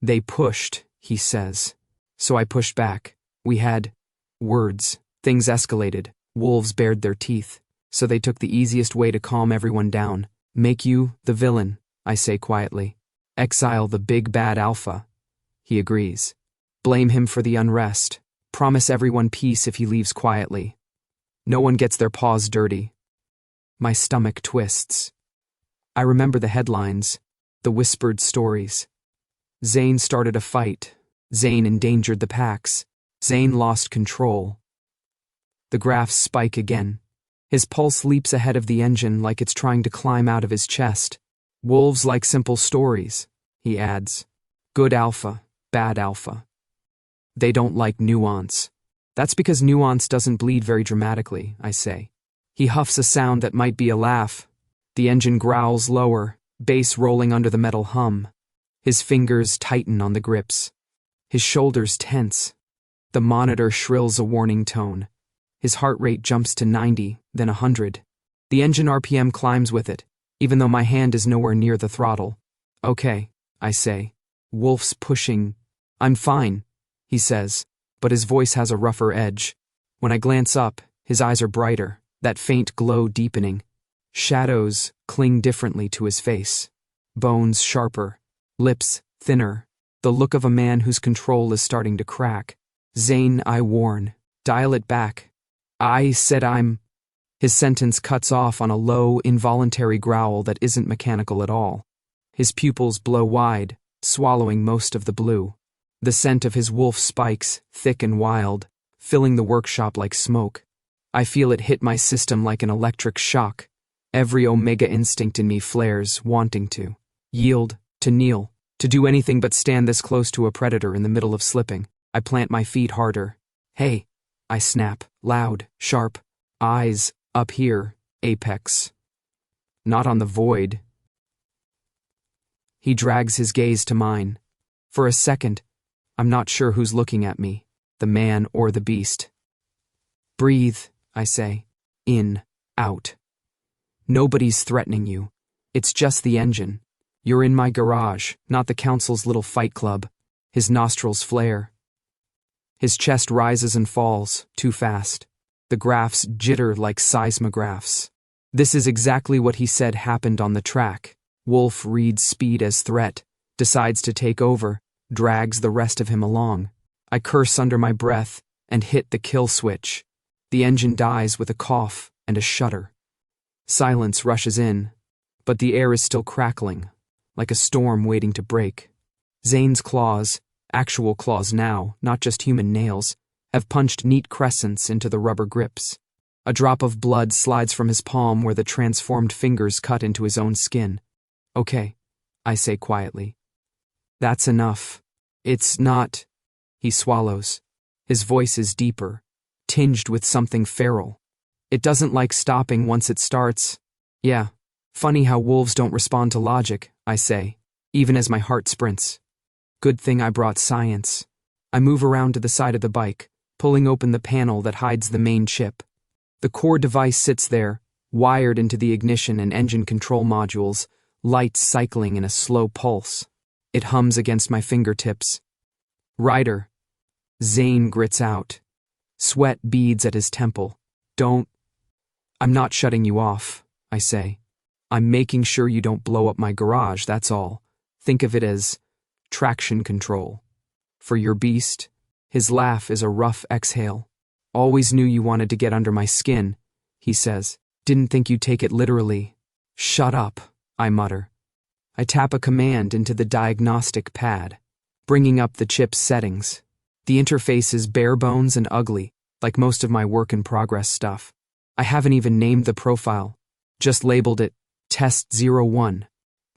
They pushed, he says. So I pushed back. We had words. Things escalated. Wolves bared their teeth. So they took the easiest way to calm everyone down. Make you the villain, I say quietly. Exile the big bad alpha. He agrees. Blame him for the unrest. Promise everyone peace if he leaves quietly. No one gets their paws dirty. My stomach twists. I remember the headlines, the whispered stories. Zayn started a fight. Zayn endangered the packs. Zayn lost control. The graphs spike again. His pulse leaps ahead of the engine like it's trying to climb out of his chest. Wolves like simple stories, he adds. Good alpha, bad alpha. They don't like nuance. That's because nuance doesn't bleed very dramatically, I say. He huffs a sound that might be a laugh. The engine growls lower, bass rolling under the metal hum. His fingers tighten on the grips. His shoulders tense. The monitor shrills a warning tone. His heart rate jumps to 90, then 100. The engine RPM climbs with it, even though my hand is nowhere near the throttle. Okay, I say. Wolf's pushing. I'm fine, he says, but his voice has a rougher edge. When I glance up, his eyes are brighter, that faint glow deepening. Shadows cling differently to his face. Bones sharper, lips thinner, the look of a man whose control is starting to crack. Zayn, I warn. Dial it back. I said I'm... His sentence cuts off on a low, involuntary growl that isn't mechanical at all. His pupils blow wide, swallowing most of the blue. The scent of his wolf spikes, thick and wild, filling the workshop like smoke. I feel it hit my system like an electric shock. Every omega instinct in me flares, wanting to yield, to kneel, to do anything but stand this close to a predator in the middle of slipping. I plant my feet harder. Hey, I snap, loud, sharp, eyes up here, apex. Not on the void. He drags his gaze to mine. For a second, I'm not sure who's looking at me, the man or the beast. Breathe, I say. In, out. Nobody's threatening you. It's just the engine. You're in my garage, not the council's little fight club. His nostrils flare. His chest rises and falls, too fast. The graphs jitter like seismographs. This is exactly what he said happened on the track. Wolf reads speed as threat, decides to take over, drags the rest of him along. I curse under my breath and hit the kill switch. The engine dies with a cough and a shudder. Silence rushes in, but the air is still crackling, like a storm waiting to break. Zayn's claws, actual claws now, not just human nails, have punched neat crescents into the rubber grips. A drop of blood slides from his palm where the transformed fingers cut into his own skin. Okay, I say quietly. That's enough. It's not... He swallows. His voice is deeper, tinged with something feral. It doesn't like stopping once it starts. Yeah, funny how wolves don't respond to logic, I say, even as my heart sprints. Good thing I brought science. I move around to the side of the bike, pulling open the panel that hides the main chip. The core device sits there, wired into the ignition and engine control modules, lights cycling in a slow pulse. It hums against my fingertips. Ryder. Zayn grits out. Sweat beads at his temple. Don't. I'm not shutting you off, I say. I'm making sure you don't blow up my garage, that's all. Think of it as traction control. For your beast, his laugh is a rough exhale. Always knew you wanted to get under my skin, he says. Didn't think you'd take it literally. Shut up, I mutter. I tap a command into the diagnostic pad, bringing up the chip's settings. The interface is bare bones and ugly, like most of my work-in-progress stuff. I haven't even named the profile, just labeled it Test 01.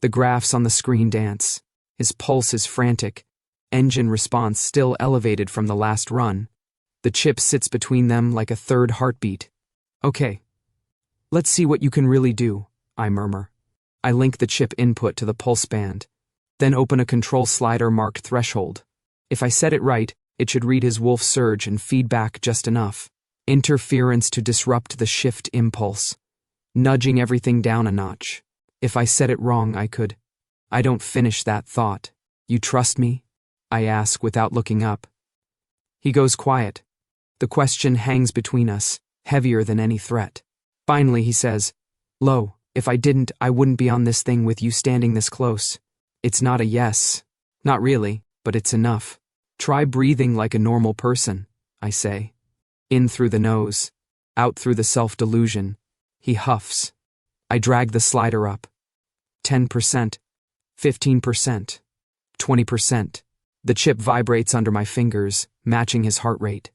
The graphs on the screen dance. His pulse is frantic, engine response still elevated from the last run. The chip sits between them like a third heartbeat. Okay, let's see what you can really do, I murmur. I link the chip input to the pulse band, then open a control slider marked threshold. If I set it right, it should read his wolf surge and feed back just enough. Interference to disrupt the shift impulse, nudging everything down a notch. If I said it wrong, I don't finish that thought. You trust me? I ask without looking up. He goes quiet. The question hangs between us, heavier than any threat. Finally, he says, Lo, if I didn't, I wouldn't be on this thing with you standing this close. It's not a yes. Not really, but it's enough. Try breathing like a normal person, I say. In through the nose, out through the self-delusion. He huffs. I drag the slider up. 10%, 15%, 20%. The chip vibrates under my fingers, matching his heart rate.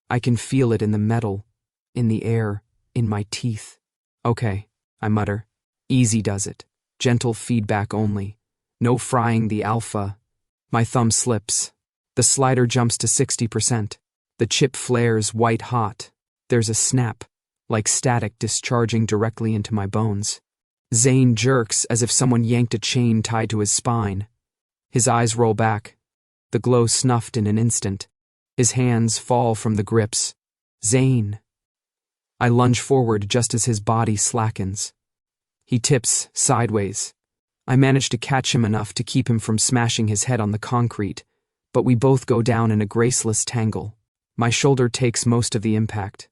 I can feel it in the metal, in the air, in my teeth. Okay, I mutter. Easy does it. Gentle feedback only. No frying the alpha. My thumb slips. The slider jumps to 60%. The chip flares white hot. There's a snap, like static discharging directly into my bones. Zayn jerks as if someone yanked a chain tied to his spine. His eyes roll back. The glow snuffed in an instant. His hands fall from the grips. Zayn. I lunge forward just as his body slackens. He tips sideways. I manage to catch him enough to keep him from smashing his head on the concrete, but we both go down in a graceless tangle. My shoulder takes most of the impact.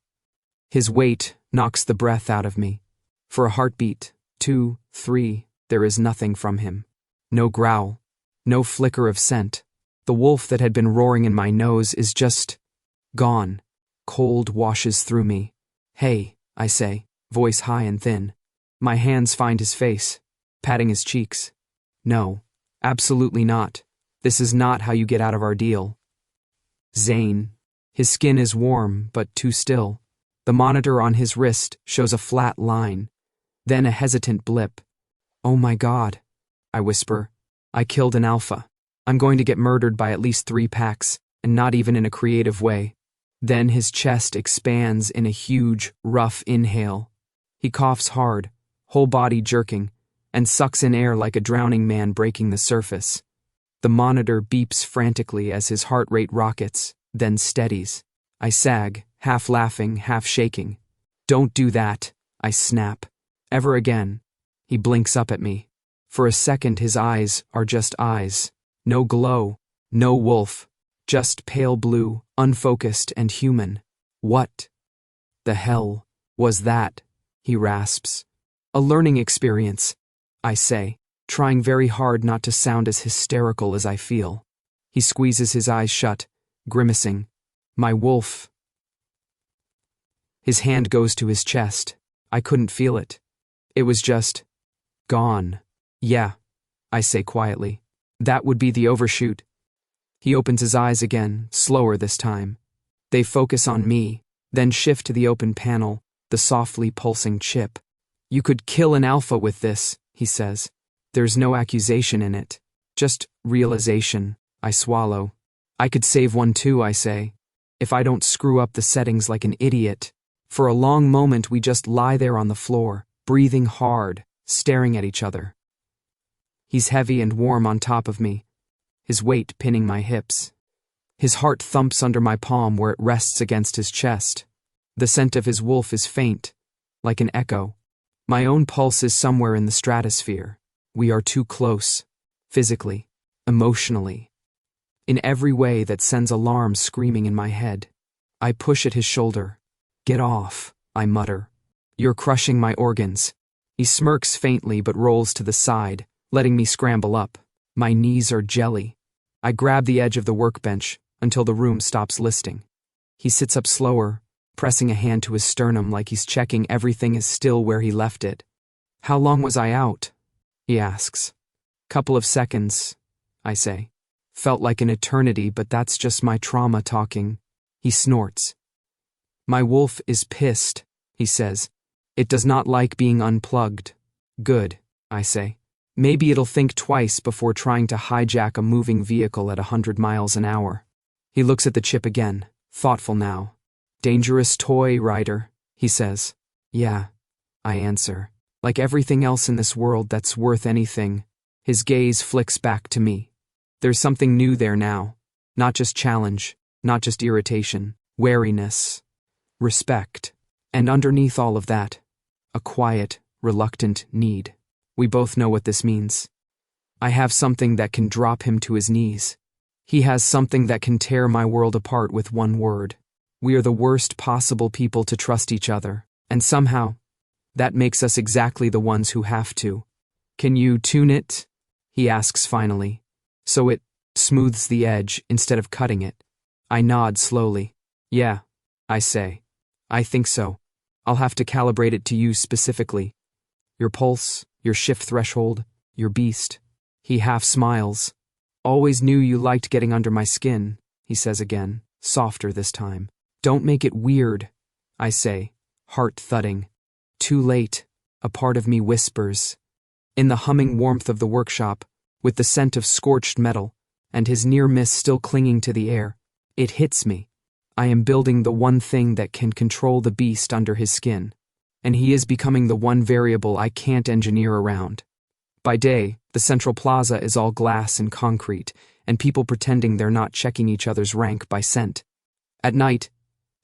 His weight knocks the breath out of me. For a heartbeat, 2, 3, there is nothing from him. No growl. No flicker of scent. The wolf that had been roaring in my nose is just gone. Cold washes through me. Hey, I say, voice high and thin. My hands find his face, patting his cheeks. No, absolutely not. This is not how you get out of our deal. Zayn. His skin is warm, but too still. The monitor on his wrist shows a flat line, then a hesitant blip. Oh my God, I whisper. I killed an alpha. I'm going to get murdered by at least 3 packs, and not even in a creative way. Then his chest expands in a huge, rough inhale. He coughs hard, whole body jerking, and sucks in air like a drowning man breaking the surface. The monitor beeps frantically as his heart rate rockets, then steadies. I sag, half laughing, half shaking. Don't do that, I snap. Ever again. He blinks up at me. For a second his eyes are just eyes. No glow, no wolf. Just pale blue, unfocused and human. What the hell was that? He rasps. A learning experience, I say, trying very hard not to sound as hysterical as I feel. He squeezes his eyes shut, grimacing. My wolf. His hand goes to his chest. I couldn't feel it. It was just gone. Yeah, I say quietly. That would be the overshoot. He opens his eyes again, slower this time. They focus on me, then shift to the open panel, the softly pulsing chip. You could kill an alpha with this, he says. There's no accusation in it. Just realization. I swallow. I could save one too, I say. If I don't screw up the settings like an idiot. For a long moment we just lie there on the floor, breathing hard, staring at each other. He's heavy and warm on top of me, his weight pinning my hips. His heart thumps under my palm where it rests against his chest. The scent of his wolf is faint, like an echo. My own pulse is somewhere in the stratosphere. We are too close, physically, emotionally. In every way that sends alarms screaming in my head. I push at his shoulder. Get off, I mutter. You're crushing my organs. He smirks faintly but rolls to the side, letting me scramble up. My knees are jelly. I grab the edge of the workbench until the room stops listing. He sits up slower, pressing a hand to his sternum like he's checking everything is still where he left it. How long was I out? He asks. Couple of seconds, I say. Felt like an eternity, but that's just my trauma talking. He snorts. My wolf is pissed, he says. It does not like being unplugged. Good, I say. Maybe it'll think twice before trying to hijack a moving vehicle at 100 miles an hour. He looks at the chip again, thoughtful now. Dangerous toy, Ryder, he says. Yeah, I answer. Like everything else in this world that's worth anything. His gaze flicks back to me. There's something new there now. Not just challenge, not just irritation, wariness, respect. And underneath all of that, a quiet, reluctant need. We both know what this means. I have something that can drop him to his knees. He has something that can tear my world apart with one word. We are the worst possible people to trust each other, and somehow, that makes us exactly the ones who have to. Can you tune it? He asks finally. So it smooths the edge instead of cutting it. I nod slowly. Yeah, I say. I think so. I'll have to calibrate it to you specifically. Your pulse, your shift threshold, your beast. He half smiles. Always knew you liked getting under my skin, he says again, softer this time. Don't make it weird, I say, heart thudding. Too late, a part of me whispers. In the humming warmth of the workshop, with the scent of scorched metal, and his near miss still clinging to the air, it hits me. I am building the one thing that can control the beast under his skin, and he is becoming the one variable I can't engineer around. By day, the central plaza is all glass and concrete, and people pretending they're not checking each other's rank by scent. At night,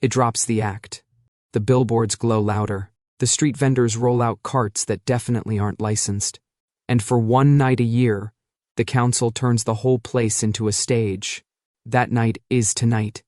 it drops the act. The billboards glow louder. The street vendors roll out carts that definitely aren't licensed. And for one night a year, the council turns the whole place into a stage. That night is tonight.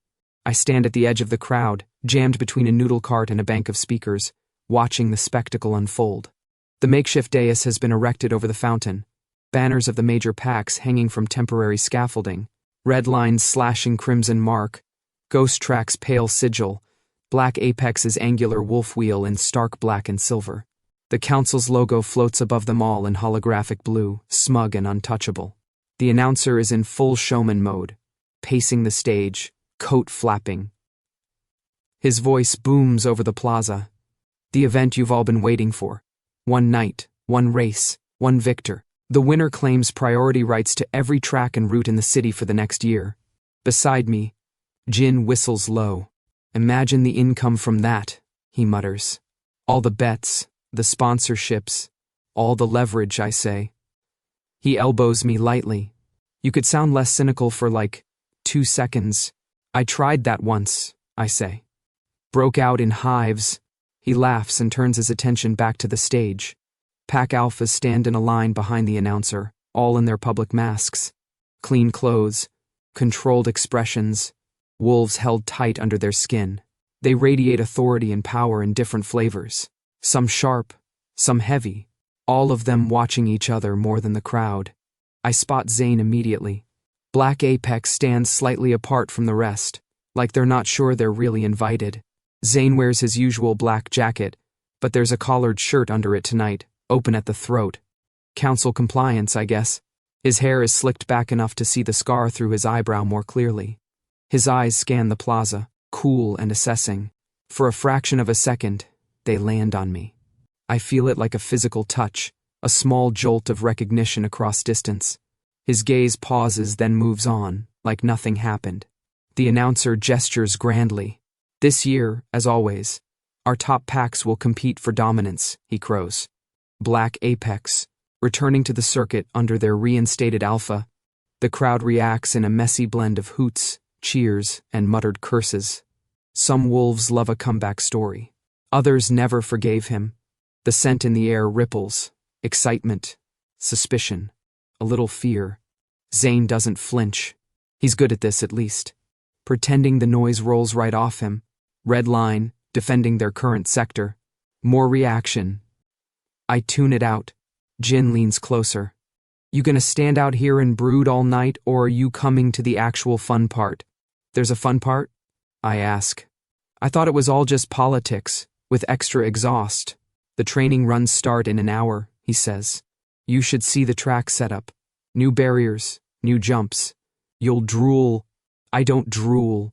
I stand at the edge of the crowd, jammed between a noodle cart and a bank of speakers, watching the spectacle unfold. The makeshift dais has been erected over the fountain, banners of the major packs hanging from temporary scaffolding, red lines slashing crimson mark, Ghost Track's pale sigil, Black Apex's angular wolf wheel in stark black and silver. The council's logo floats above them all in holographic blue, smug and untouchable. The announcer is in full showman mode, pacing the stage, coat flapping. His voice booms over the plaza. The event you've all been waiting for. One night, one race, one victor. The winner claims priority rights to every track and route in the city for the next year. Beside me, Jin whistles low. Imagine the income from that, he mutters. All the bets, the sponsorships, all the leverage, I say. He elbows me lightly. You could sound less cynical for 2 seconds. I tried that once, I say. Broke out in hives. He laughs and turns his attention back to the stage. Pack alphas stand in a line behind the announcer, all in their public masks. Clean clothes, controlled expressions, wolves held tight under their skin. They radiate authority and power in different flavors. Some sharp, some heavy, all of them watching each other more than the crowd. I spot Zayn immediately. Black Apex stands slightly apart from the rest, like they're not sure they're really invited. Zayn wears his usual black jacket, but there's a collared shirt under it tonight, open at the throat. Council compliance, I guess. His hair is slicked back enough to see the scar through his eyebrow more clearly. His eyes scan the plaza, cool and assessing. For a fraction of a second, they land on me. I feel it like a physical touch, a small jolt of recognition across distance. His gaze pauses, then moves on, like nothing happened. The announcer gestures grandly. This year, as always, our top packs will compete for dominance, he crows. Black Apex, returning to the circuit under their reinstated alpha. The crowd reacts in a messy blend of hoots, cheers, and muttered curses. Some wolves love a comeback story. Others never forgave him. The scent in the air ripples. Excitement. Suspicion. A little fear. Zayn doesn't flinch. He's good at this, at least. Pretending the noise rolls right off him. Red line, defending their current sector. More reaction. I tune it out. Jin leans closer. You gonna stand out here and brood all night, or are you coming to the actual fun part? There's a fun part? I ask. I thought it was all just politics, with extra exhaust. The training runs start in an hour, he says. You should see the track setup. New barriers, new jumps. You'll drool. I don't drool.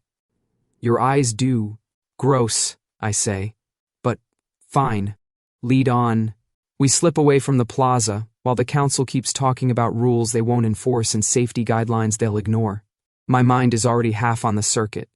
Your eyes do. Gross, I say. But, fine. Lead on. We slip away from the plaza, while the council keeps talking about rules they won't enforce and safety guidelines they'll ignore. My mind is already half on the circuit,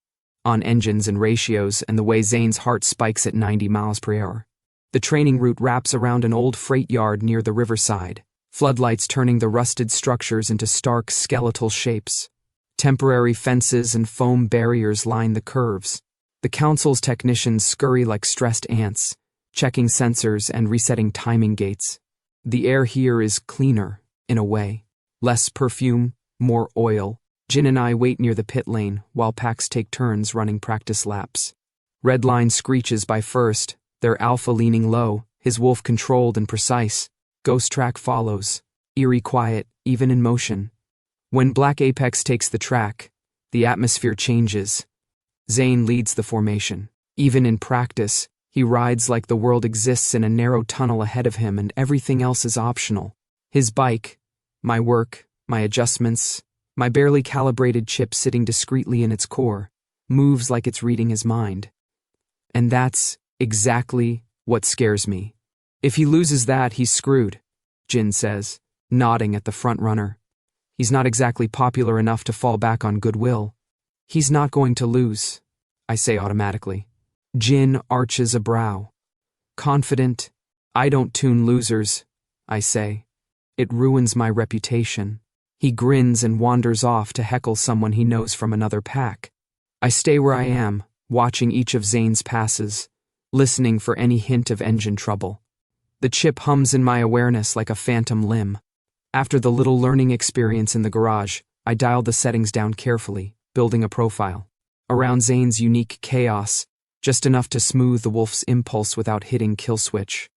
on engines and ratios and the way Zayn's heart spikes at 90 miles per hour. The training route wraps around an old freight yard near the riverside, floodlights turning the rusted structures into stark skeletal shapes. Temporary fences and foam barriers line the curves. The council's technicians scurry like stressed ants, checking sensors and resetting timing gates. The air here is cleaner, in a way. Less perfume, more oil. Jin and I wait near the pit lane while packs take turns running practice laps. Redline screeches by first, their alpha leaning low, his wolf controlled and precise. Ghost track follows, eerie quiet, even in motion. When Black Apex takes the track, the atmosphere changes. Zayn leads the formation. Even in practice, he rides like the world exists in a narrow tunnel ahead of him and everything else is optional. His bike, my work, my adjustments, my barely calibrated chip sitting discreetly in its core, moves like it's reading his mind. And that's exactly what scares me. If he loses that, he's screwed, Jin says, nodding at the front runner. He's not exactly popular enough to fall back on goodwill. He's not going to lose, I say automatically. Jin arches a brow. Confident, I don't tune losers, I say. It ruins my reputation. He grins and wanders off to heckle someone he knows from another pack. I stay where I am, watching each of Zayn's passes, listening for any hint of engine trouble. The chip hums in my awareness like a phantom limb. After the little learning experience in the garage, I dialed the settings down carefully, building a profile. Around Zayn's unique chaos, just enough to smooth the wolf's impulse without hitting kill switch.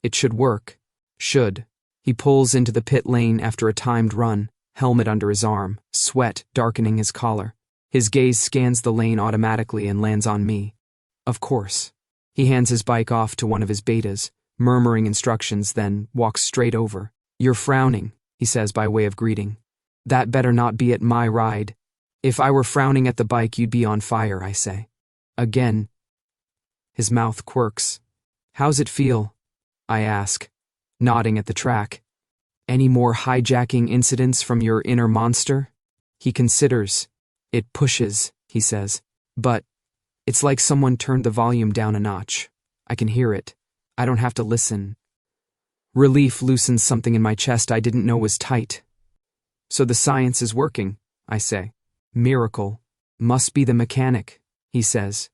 It should work. Should. He pulls into the pit lane after a timed run, helmet under his arm, sweat darkening his collar. His gaze scans the lane automatically and lands on me. Of course. He hands his bike off to one of his betas, murmuring instructions, then walks straight over. You're frowning, he says by way of greeting. That better not be at my ride. If I were frowning at the bike, you'd be on fire, I say. Again. His mouth quirks. How's it feel? I ask, nodding at the track. Any more hijacking incidents from your inner monster? He considers. It pushes, he says. But it's like someone turned the volume down a notch. I can hear it. I don't have to listen. Relief loosens something in my chest I didn't know was tight. So the science is working, I say. Miracle. Must be the mechanic, he says.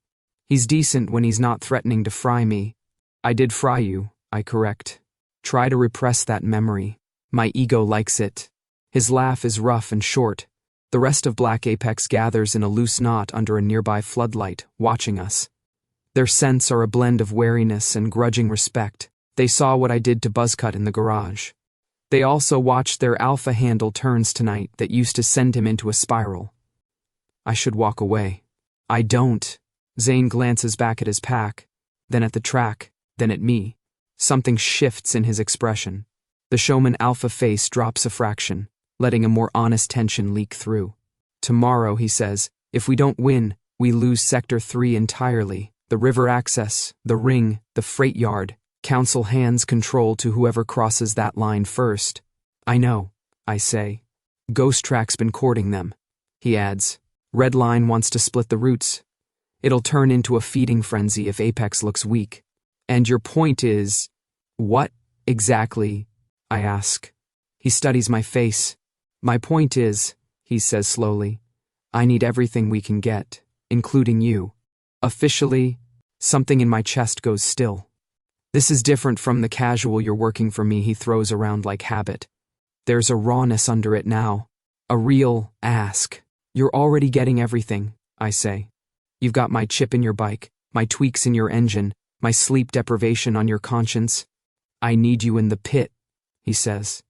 He's decent when he's not threatening to fry me. I did fry you, I correct. Try to repress that memory. My ego likes it. His laugh is rough and short. The rest of Black Apex gathers in a loose knot under a nearby floodlight, watching us. Their scents are a blend of wariness and grudging respect. They saw what I did to Buzzcut in the garage. They also watched their alpha handle turns tonight that used to send him into a spiral. I should walk away. I don't. Zayn glances back at his pack, then at the track, then at me. Something shifts in his expression. The showman alpha face drops a fraction, letting a more honest tension leak through. Tomorrow, he says, if we don't win, we lose Sector 3 entirely. The river access, the ring, the freight yard. Council hands control to whoever crosses that line first. I know, I say. Ghost Track's been courting them. He adds, Red Line wants to split the routes. It'll turn into a feeding frenzy if Apex looks weak. And your point is, what exactly? I ask. He studies my face. My point is, he says slowly, I need everything we can get, including you. Officially, something in my chest goes still. This is different from the casual you're working for me he throws around like habit. There's a rawness under it now. A real ask. You're already getting everything, I say. You've got my chip in your bike, my tweaks in your engine, my sleep deprivation on your conscience. I need you in the pit, he says.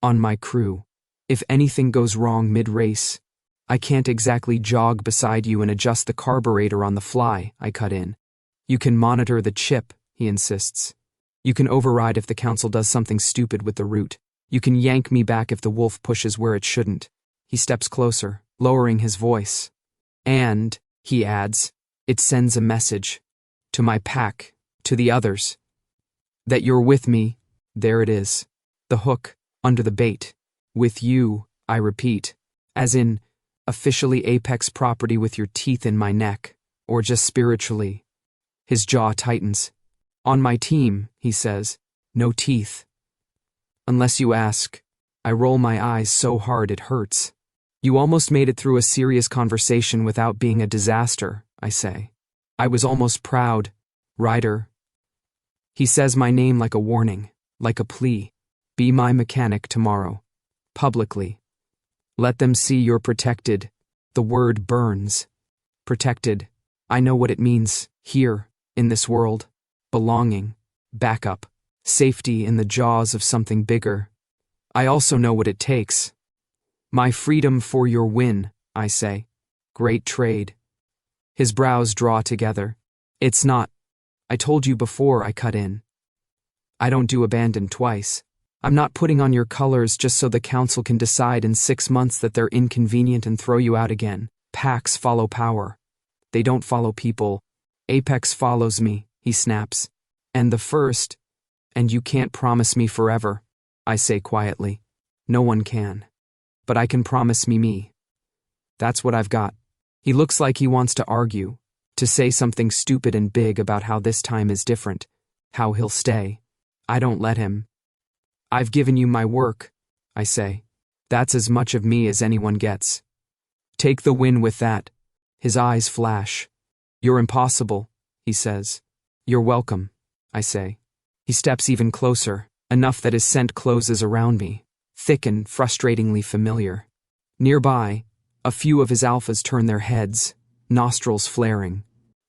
On my crew. If anything goes wrong mid-race, I can't exactly jog beside you and adjust the carburetor on the fly, I cut in. You can monitor the chip, he insists. You can override if the council does something stupid with the root. You can yank me back if the wolf pushes where it shouldn't. He steps closer, lowering his voice. And, he adds, it sends a message. To my pack, to the others. That you're with me, there it is. The hook, under the bait. With you, I repeat. As in, officially apex property with your teeth in my neck. Or just spiritually. His jaw tightens. On my team, he says, no teeth. Unless you ask. I roll my eyes so hard it hurts. You almost made it through a serious conversation without being a disaster, I say. I was almost proud. Ryder. He says my name like a warning, like a plea. Be my mechanic tomorrow. Publicly. Let them see you're protected. The word burns. Protected. I know what it means, here, in this world. Belonging. Backup. Safety in the jaws of something bigger. I also know what it takes. My freedom for your win, I say. Great trade. His brows draw together. It's not. I told you before, I cut in. I don't do abandon twice. I'm not putting on your colors just so the council can decide in 6 months that they're inconvenient and throw you out again. Packs follow power. They don't follow people. Apex follows me, he snaps. And the first. And you can't promise me forever, I say quietly. No one can. But I can promise me. That's what I've got. He looks like he wants to argue, to say something stupid and big about how this time is different, how he'll stay. I don't let him. I've given you my work, I say. That's as much of me as anyone gets. Take the win with that. His eyes flash. You're impossible, he says. You're welcome, I say. He steps even closer, enough that his scent closes around me, thick and frustratingly familiar. Nearby, a few of his alphas turn their heads, nostrils flaring.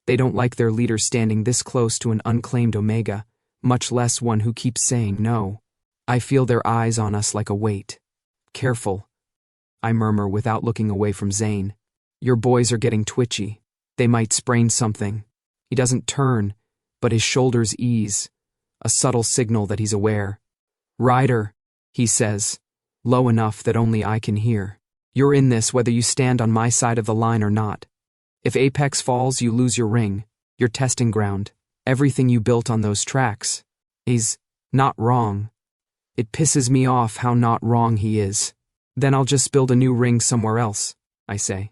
They don't like their leader standing this close to an unclaimed omega, much less one who keeps saying no. I feel their eyes on us like a weight. Careful, I murmur without looking away from Zayn. Your boys are getting twitchy. They might sprain something. He doesn't turn, but his shoulders ease, a subtle signal that he's aware. Ryder, he says, low enough that only I can hear. You're in this whether you stand on my side of the line or not. If Apex falls, you lose your ring, your testing ground, everything you built on those tracks. He's not wrong. It pisses me off how not wrong he is. Then I'll just build a new ring somewhere else, I say.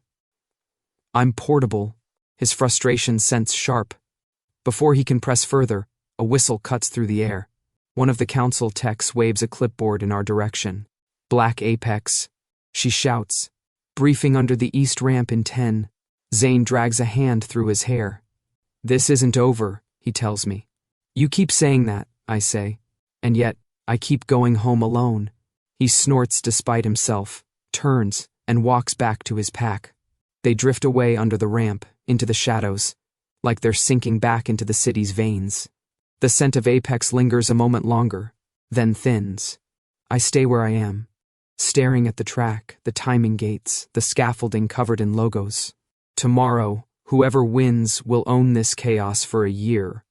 I'm portable. His frustration scents sharp. Before he can press further, a whistle cuts through the air. One of the council techs waves a clipboard in our direction. Black Apex. She shouts. Briefing under the east ramp in 10. Zayn drags a hand through his hair. This isn't over, he tells me. You keep saying that, I say. And yet, I keep going home alone. He snorts despite himself, turns, and walks back to his pack. They drift away under the ramp, into the shadows, like they're sinking back into the city's veins. The scent of Apex lingers a moment longer, then thins. I stay where I am, staring at the track, the timing gates, the scaffolding covered in logos. Tomorrow, whoever wins will own this chaos for a year.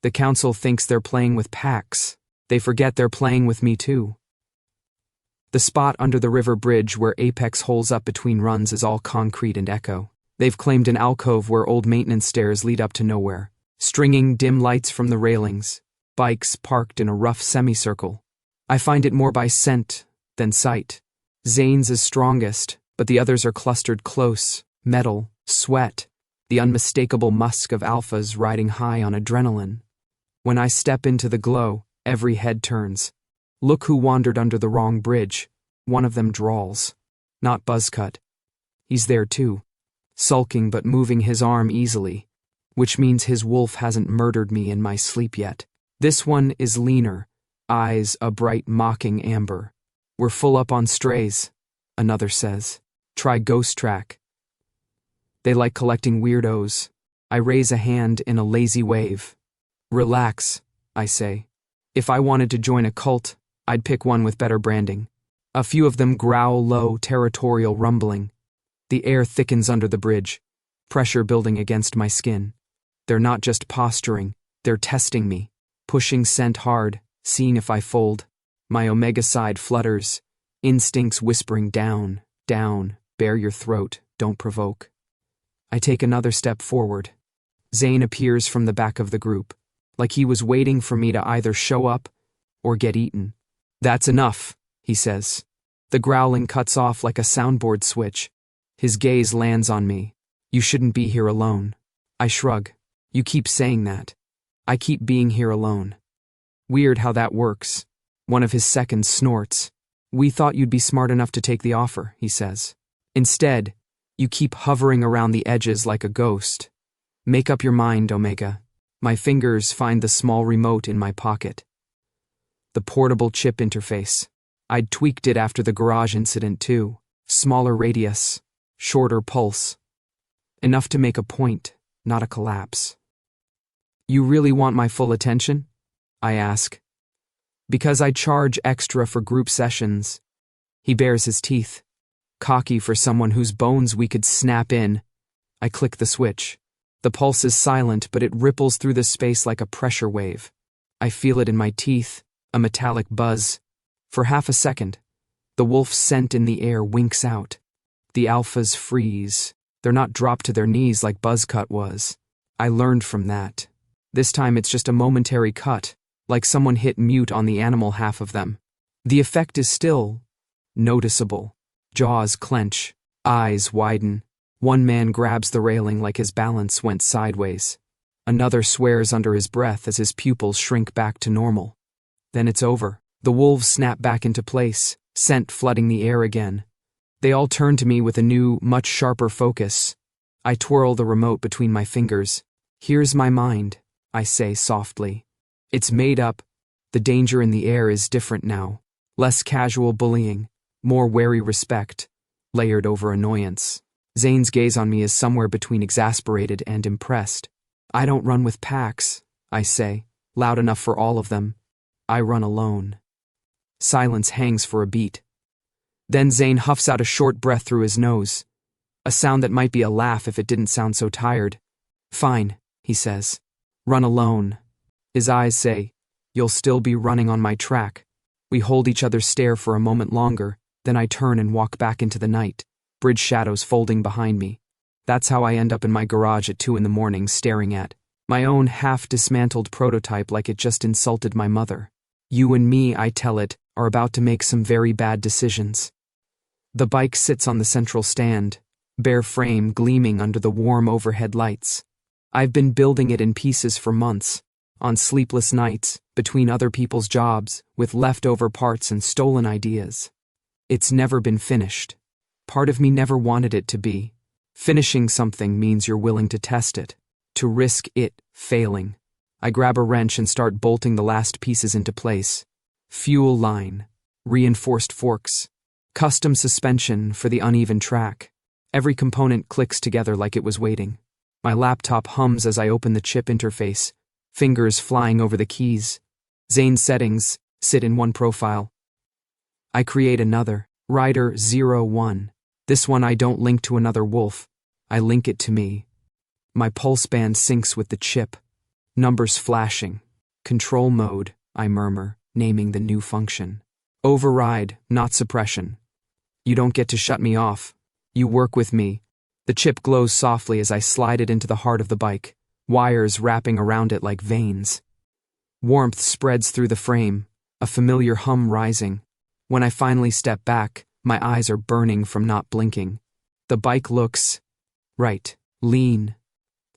The council thinks they're playing with packs. They forget they're playing with me too. The spot under the river bridge where Apex holes up between runs is all concrete and echo. They've claimed an alcove where old maintenance stairs lead up to nowhere, stringing dim lights from the railings, bikes parked in a rough semicircle. I find it more by scent than sight. Zayn's is strongest, but the others are clustered close, metal, sweat, the unmistakable musk of alphas riding high on adrenaline. When I step into the glow, every head turns. Look who wandered under the wrong bridge. One of them drawls. Not Buzzcut. He's there too, sulking but moving his arm easily, which means his wolf hasn't murdered me in my sleep yet. This one is leaner, eyes a bright mocking amber. We're full up on strays, another says. Try Ghost Track. They like collecting weirdos. I raise a hand in a lazy wave. Relax, I say. If I wanted to join a cult, I'd pick one with better branding. A few of them growl low, territorial rumbling. The air thickens under the bridge, pressure building against my skin. They're not just posturing, they're testing me, pushing scent hard, seeing if I fold. My omega side flutters, instincts whispering down, down, bare your throat, don't provoke. I take another step forward. Zayn appears from the back of the group, like he was waiting for me to either show up or get eaten. That's enough, he says. The growling cuts off like a soundboard switch. His gaze lands on me. You shouldn't be here alone. I shrug. You keep saying that. I keep being here alone. Weird how that works. One of his seconds snorts. We thought you'd be smart enough to take the offer, he says. Instead, you keep hovering around the edges like a ghost. Make up your mind, Omega. My fingers find the small remote in my pocket. The portable chip interface. I'd tweaked it after the garage incident too. Smaller radius, shorter pulse. Enough to make a point, not a collapse. You really want my full attention? I ask. Because I charge extra for group sessions. He bares his teeth. Cocky for someone whose bones we could snap in. I click the switch. The pulse is silent, but it ripples through the space like a pressure wave. I feel it in my teeth, a metallic buzz. For half a second, the wolf's scent in the air winks out. The alphas freeze. They're not dropped to their knees like Buzzcut was. I learned from that. This time it's just a momentary cut, like someone hit mute on the animal half of them. The effect is still noticeable. Jaws clench, eyes widen. One man grabs the railing like his balance went sideways. Another swears under his breath as his pupils shrink back to normal. Then it's over. The wolves snap back into place, scent flooding the air again. They all turn to me with a new, much sharper focus. I twirl the remote between my fingers. Here's my mind, I say softly. It's made up. The danger in the air is different now. Less casual bullying, more wary respect, layered over annoyance. Zayn's gaze on me is somewhere between exasperated and impressed. I don't run with packs, I say, loud enough for all of them. I run alone. Silence hangs for a beat. Then Zayn huffs out a short breath through his nose. A sound that might be a laugh if it didn't sound so tired. Fine, he says. Run alone. His eyes say, you'll still be running on my track. We hold each other's stare for a moment longer, then I turn and walk back into the night, bridge shadows folding behind me. That's how I end up in my garage at 2 a.m. staring at my own half-dismantled prototype like it just insulted my mother. You and me, I tell it, are about to make some very bad decisions. The bike sits on the central stand, bare frame gleaming under the warm overhead lights. I've been building it in pieces for months, on sleepless nights, between other people's jobs, with leftover parts and stolen ideas. It's never been finished. Part of me never wanted it to be. Finishing something means you're willing to test it, to risk it failing. I grab a wrench and start bolting the last pieces into place. Fuel line, reinforced forks, custom suspension for the uneven track. Every component clicks together like it was waiting. My laptop hums as I open the chip interface, fingers flying over the keys. Zayn's settings sit in one profile. I create another, Ryder 01. This one I don't link to another wolf. I link it to me. My pulse band syncs with the chip. Numbers flashing. Control mode, I murmur, naming the new function. Override, not suppression. You don't get to shut me off. You work with me. The chip glows softly as I slide it into the heart of the bike, wires wrapping around it like veins. Warmth spreads through the frame, a familiar hum rising. When I finally step back, my eyes are burning from not blinking. The bike looks right, lean,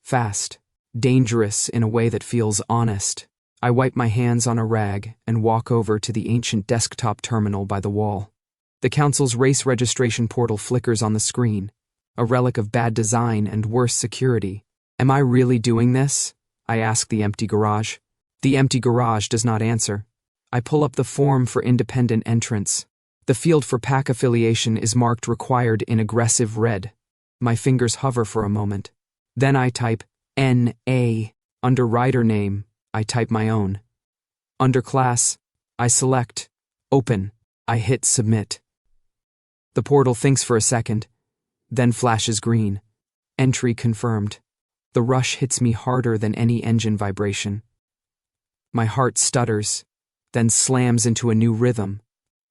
fast, dangerous in a way that feels honest. I wipe my hands on a rag and walk over to the ancient desktop terminal by the wall. The council's race registration portal flickers on the screen, a relic of bad design and worse security. Am I really doing this? I ask the empty garage. The empty garage does not answer. I pull up the form for independent entrance. The field for pack affiliation is marked required in aggressive red. My fingers hover for a moment. Then I type N.A. Under rider name, I type my own. Under class, I select Open. I hit Submit. The portal thinks for a second, then flashes green. Entry confirmed. The rush hits me harder than any engine vibration. My heart stutters, then slams into a new rhythm.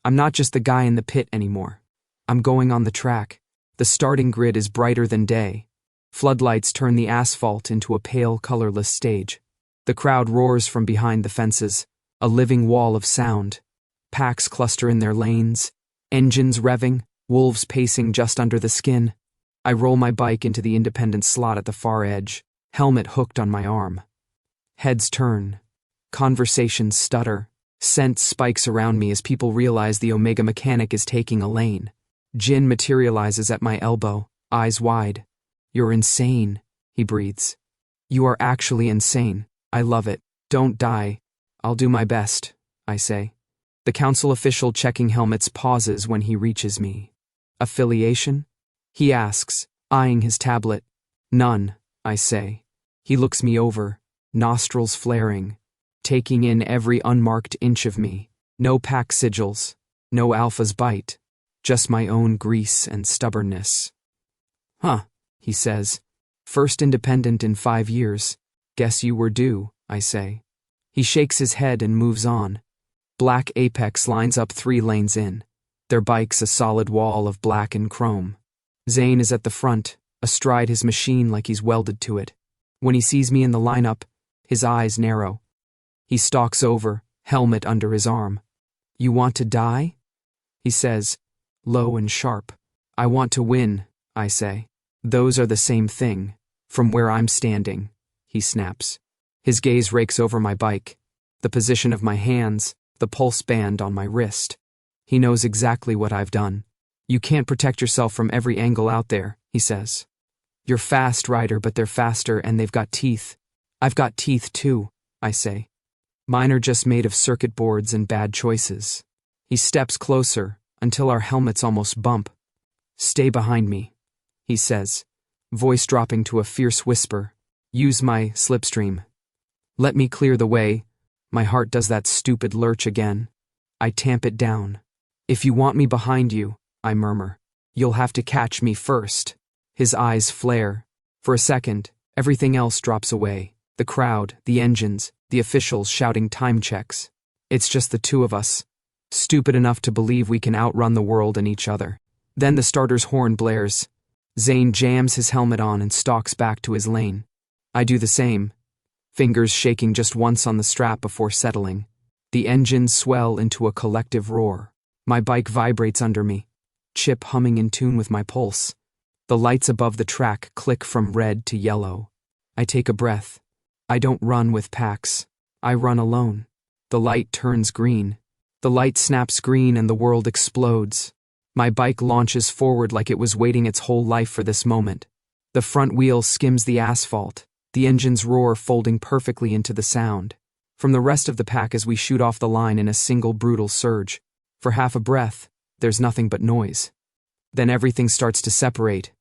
I'm not just the guy in the pit anymore. I'm going on the track. The starting grid is brighter than day. Floodlights turn the asphalt into a pale, colorless stage. The crowd roars from behind the fences, a living wall of sound. Packs cluster in their lanes, engines revving, wolves pacing just under the skin. I roll my bike into the independent slot at the far edge, helmet hooked on my arm. Heads turn. Conversations stutter. Scent spikes around me as people realize the Omega mechanic is taking a lane. Jin materializes at my elbow, eyes wide. "You're insane," he breathes. "You are actually insane. I love it. Don't die." "I'll do my best," I say. The council official checking helmets pauses when he reaches me. "Affiliation?" he asks, eyeing his tablet. "None," I say. He looks me over, nostrils flaring, taking in every unmarked inch of me. No pack sigils, no alpha's bite, just my own grease and stubbornness. "Huh," he says. "First independent in 5 years. Guess you were due," I say. He shakes his head and moves on. Black Apex lines up 3 lanes in, their bikes a solid wall of black and chrome. Zayn is at the front, astride his machine like he's welded to it. When he sees me in the lineup, his eyes narrow. He stalks over, helmet under his arm. "You want to die?" he says, low and sharp. "I want to win," I say. "Those are the same thing. From where I'm standing," he snaps. His gaze rakes over my bike, the position of my hands, the pulse band on my wrist. He knows exactly what I've done. "You can't protect yourself from every angle out there," he says. "You're fast, Ryder, but they're faster and they've got teeth." "I've got teeth too," I say. "Mine are just made of circuit boards and bad choices." He steps closer until our helmets almost bump. "Stay behind me," he says, voice dropping to a fierce whisper. "Use my slipstream. Let me clear the way." My heart does that stupid lurch again. I tamp it down. "If you want me behind you," I murmur, "you'll have to catch me first." His eyes flare. For a second, everything else drops away. The crowd, the engines, the officials shouting time checks. It's just the two of us, stupid enough to believe we can outrun the world and each other. Then the starter's horn blares. Zayn jams his helmet on and stalks back to his lane. I do the same, fingers shaking just once on the strap before settling. The engines swell into a collective roar. My bike vibrates under me, chip humming in tune with my pulse. The lights above the track click from red to yellow. I take a breath. I don't run with packs. I run alone. The light turns green. The light snaps green and the world explodes. My bike launches forward like it was waiting its whole life for this moment. The front wheel skims the asphalt, the engine's roar folding perfectly into the sound. From the rest of the pack as we shoot off the line in a single brutal surge. For half a breath, there's nothing but noise. Then everything starts to separate.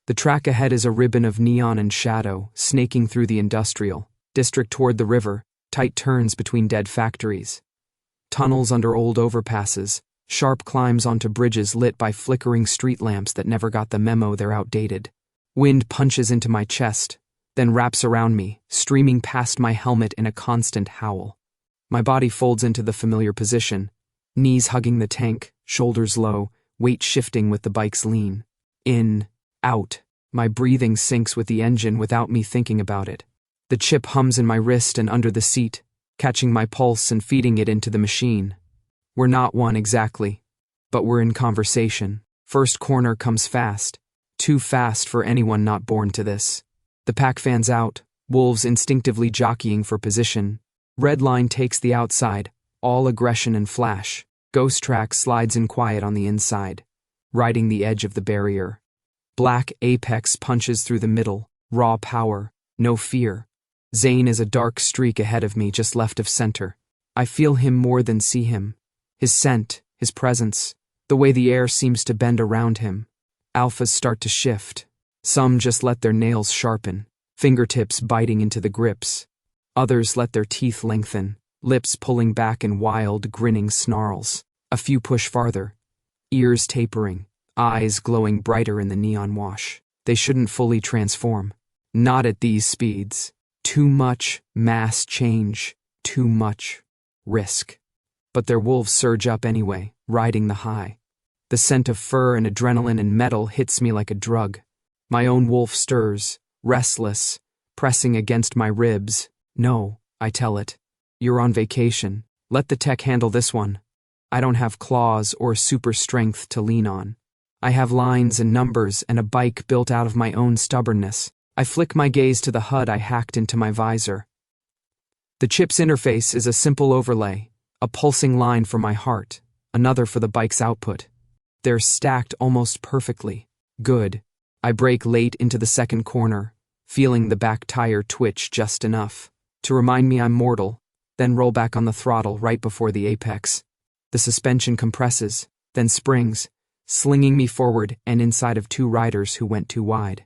The track ahead is a ribbon of neon and shadow, snaking through the industrial district toward the river, tight turns between dead factories. Tunnels under old overpasses, sharp climbs onto bridges lit by flickering street lamps that never got the memo they're outdated. Wind punches into my chest, then wraps around me, streaming past my helmet in a constant howl. My body folds into the familiar position, knees hugging the tank, shoulders low, weight shifting with the bike's lean. In, out, my breathing sinks with the engine without me thinking about it. The chip hums in my wrist and under the seat, catching my pulse and feeding it into the machine. We're not one exactly, but we're in conversation. First corner comes fast, too fast for anyone not born to this. The pack fans out, wolves instinctively jockeying for position. Red line takes the outside, all aggression and flash. Ghost track slides in quiet on the inside, riding the edge of the barrier. Black Apex punches through the middle, raw power, no fear. Zayn is a dark streak ahead of me, just left of center. I feel him more than see him. His scent, his presence, the way the air seems to bend around him. Alphas start to shift. Some just let their nails sharpen, fingertips biting into the grips. Others let their teeth lengthen, lips pulling back in wild, grinning snarls. A few push farther, ears tapering, eyes glowing brighter in the neon wash. They shouldn't fully transform. Not at these speeds. Too much mass change, too much risk. But their wolves surge up anyway, riding the high. The scent of fur and adrenaline and metal hits me like a drug. My own wolf stirs, restless, pressing against my ribs. No, I tell it. You're on vacation. Let the tech handle this one. I don't have claws or super strength to lean on. I have lines and numbers and a bike built out of my own stubbornness. I flick my gaze to the HUD I hacked into my visor. The chip's interface is a simple overlay, a pulsing line for my heart, another for the bike's output. They're stacked almost perfectly. Good. I brake late into the second corner, feeling the back tire twitch just enough to remind me I'm mortal, then roll back on the throttle right before the apex. The suspension compresses, then springs, slinging me forward and inside of two riders who went too wide.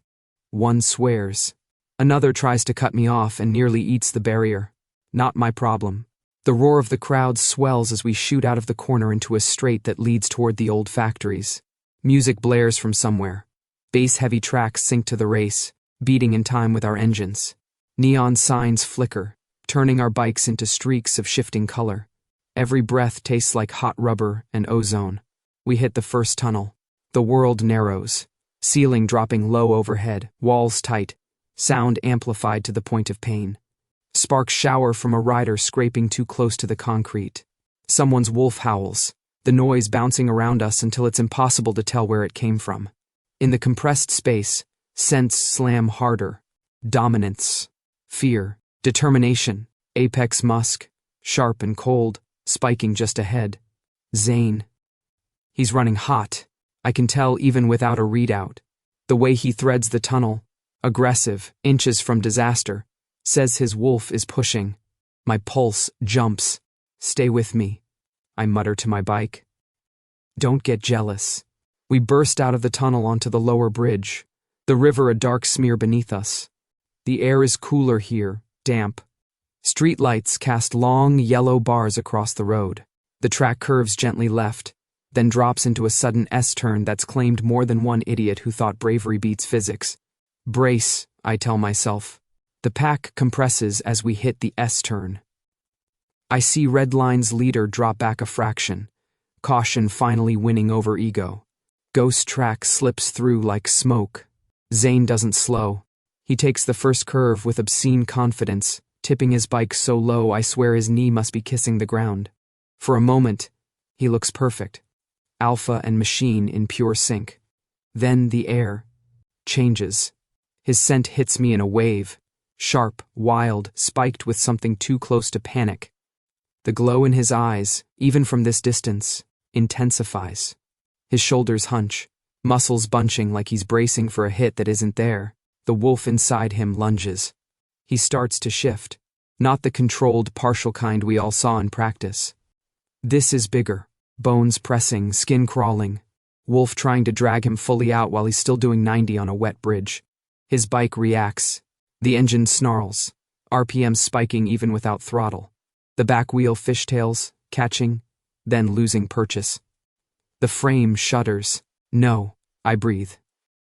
One swears. Another tries to cut me off and nearly eats the barrier. Not my problem. The roar of the crowd swells as we shoot out of the corner into a straight that leads toward the old factories. Music blares from somewhere. Bass-heavy tracks sync to the race, beating in time with our engines. Neon signs flicker, turning our bikes into streaks of shifting color. Every breath tastes like hot rubber and ozone. We hit the first tunnel. The world narrows. Ceiling dropping low overhead, walls tight, sound amplified to the point of pain. Sparks shower from a rider scraping too close to the concrete. Someone's wolf howls, the noise bouncing around us until it's impossible to tell where it came from. In the compressed space, scents slam harder. Dominance, fear, determination, apex musk, sharp and cold, spiking just ahead. Zayn. He's running hot. I can tell even without a readout. The way he threads the tunnel, aggressive, inches from disaster, says his wolf is pushing. My pulse jumps. Stay with me, I mutter to my bike. Don't get jealous. We burst out of the tunnel onto the lower bridge, the river a dark smear beneath us. The air is cooler here, damp. Streetlights cast long, yellow bars across the road. The track curves gently left, then drops into a sudden S-turn that's claimed more than one idiot who thought bravery beats physics. Brace, I tell myself. The pack compresses as we hit the S-turn. I see Redline's leader drop back a fraction, caution finally winning over ego. Ghost track slips through like smoke. Zayn doesn't slow. He takes the first curve with obscene confidence, tipping his bike so low I swear his knee must be kissing the ground. For a moment, he looks perfect. Alpha and machine in pure sync. Then the air changes. His scent hits me in a wave. Sharp, wild, spiked with something too close to panic. The glow in his eyes, even from this distance, intensifies. His shoulders hunch, muscles bunching like he's bracing for a hit that isn't there. The wolf inside him lunges. He starts to shift, not the controlled, partial kind we all saw in practice. This is bigger, bones pressing, skin crawling. Wolf trying to drag him fully out while he's still doing 90 on a wet bridge. His bike reacts. The engine snarls, RPM spiking even without throttle. The back wheel fishtails, catching, then losing purchase. The frame shudders. No, I breathe.